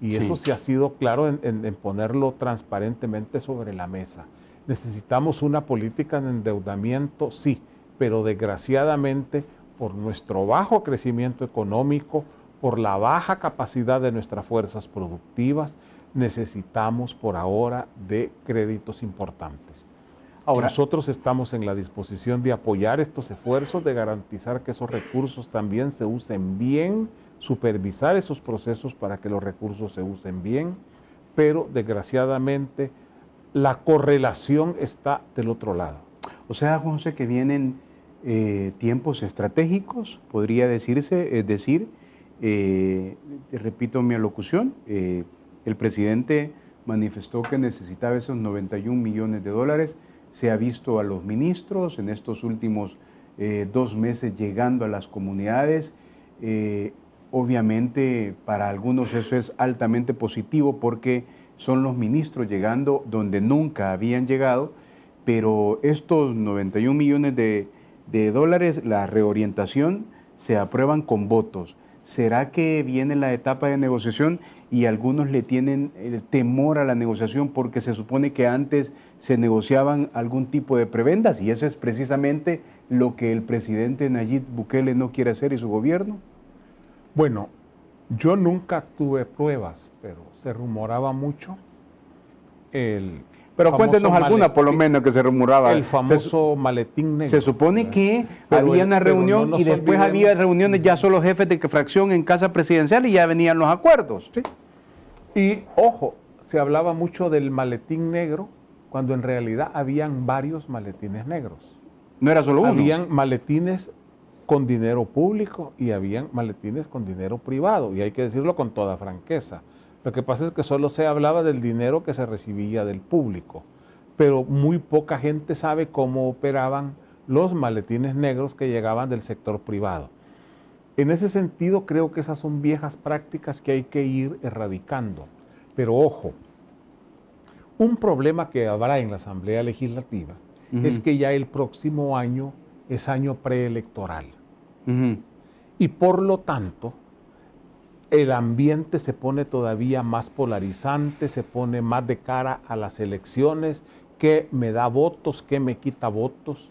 Y eso sí ha sido claro en ponerlo transparentemente sobre la mesa. Necesitamos una política de endeudamiento, sí, pero desgraciadamente por nuestro bajo crecimiento económico, por la baja capacidad de nuestras fuerzas productivas, necesitamos por ahora de créditos importantes. Ahora, nosotros estamos en la disposición de apoyar estos esfuerzos, de garantizar que esos recursos también se usen bien, supervisar esos procesos para que los recursos se usen bien, pero desgraciadamente la correlación está del otro lado. O sea, José, que vienen tiempos estratégicos, podría decirse, es decir, repito mi alocución, el presidente manifestó que necesitaba esos 91 millones de dólares, se ha visto a los ministros en estos últimos 2 meses llegando a las comunidades. Obviamente para algunos eso es altamente positivo porque son los ministros llegando donde nunca habían llegado, pero estos 91 millones de dólares, la reorientación, se aprueban con votos. ¿Será que viene la etapa de negociación y algunos le tienen el temor a la negociación porque se supone que antes se negociaban algún tipo de prebendas y eso es precisamente lo que el presidente Nayib Bukele no quiere hacer y su gobierno? Bueno, yo nunca tuve pruebas, pero se rumoraba mucho pero cuéntenos alguna, por lo menos, que se rumoraba. El famoso maletín negro. Se supone que había una reunión y después había reuniones ya solo jefes de fracción en casa presidencial y ya venían los acuerdos. Sí. Y, ojo, se hablaba mucho del maletín negro cuando en realidad habían varios maletines negros. No era solo uno. Habían maletines con dinero público y habían maletines con dinero privado, y hay que decirlo con toda franqueza. Lo que pasa es que solo se hablaba del dinero que se recibía del público, pero muy poca gente sabe cómo operaban los maletines negros que llegaban del sector privado. En ese sentido, creo que esas son viejas prácticas que hay que ir erradicando. Pero ojo, un problema que habrá en la Asamblea Legislativa es que ya el próximo año es año preelectoral. Y por lo tanto, el ambiente se pone todavía más polarizante, se pone más de cara a las elecciones, qué me da votos, qué me quita votos,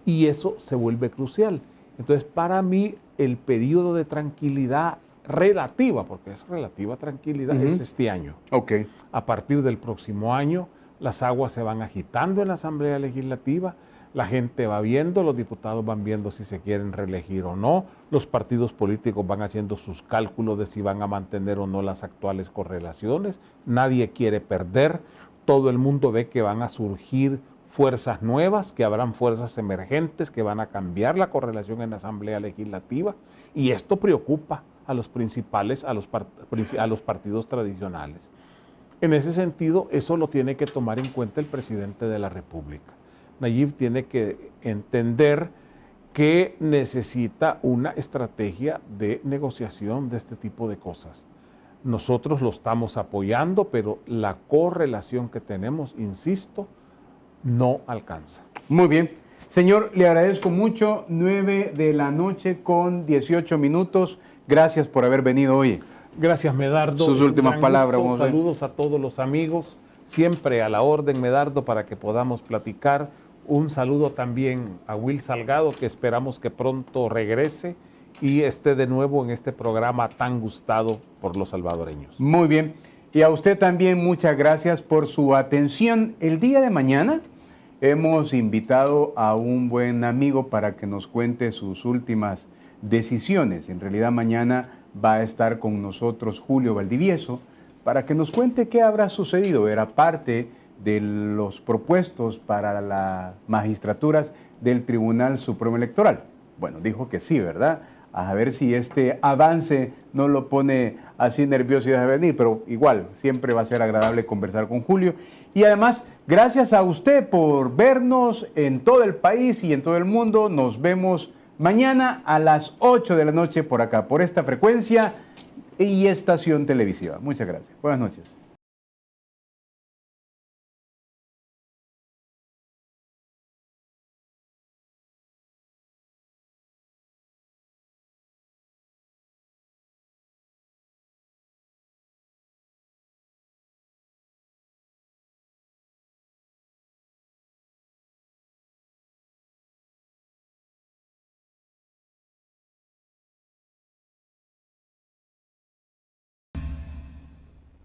y eso se vuelve crucial. Entonces, para mí, el periodo de tranquilidad relativa, porque es relativa tranquilidad, es este año. Okay. A partir del próximo año, las aguas se van agitando en la Asamblea Legislativa, la gente va viendo, los diputados van viendo si se quieren reelegir o no, los partidos políticos van haciendo sus cálculos de si van a mantener o no las actuales correlaciones, nadie quiere perder, todo el mundo ve que van a surgir fuerzas nuevas, que habrán fuerzas emergentes que van a cambiar la correlación en la Asamblea Legislativa, y esto preocupa a los principales, a los partidos tradicionales. En ese sentido, eso lo tiene que tomar en cuenta el presidente de la República. Nayib tiene que entender que necesita una estrategia de negociación de este tipo de cosas. Nosotros lo estamos apoyando, pero la correlación que tenemos, insisto, no alcanza. Muy bien. Señor, le agradezco mucho. 9 de la noche con 18 minutos. Gracias por haber venido hoy. Gracias, Medardo. Sus últimas palabras. Saludos a todos los amigos. Siempre a la orden, Medardo, para que podamos platicar. Un saludo también a Will Salgado, que esperamos que pronto regrese y esté de nuevo en este programa tan gustado por los salvadoreños. Muy bien. Y a usted también muchas gracias por su atención. El día de mañana hemos invitado a un buen amigo para que nos cuente sus últimas decisiones. En realidad mañana va a estar con nosotros Julio Valdivieso para que nos cuente qué habrá sucedido. Era parte de los propuestos para las magistraturas del Tribunal Supremo Electoral. Bueno, dijo que sí, ¿verdad? A ver si este avance no lo pone así nervioso y deja venir, pero igual, siempre va a ser agradable conversar con Julio. Y además, gracias a usted por vernos en todo el país y en todo el mundo. Nos vemos mañana a las 8 de la noche por acá, por esta frecuencia y estación televisiva. Muchas gracias. Buenas noches.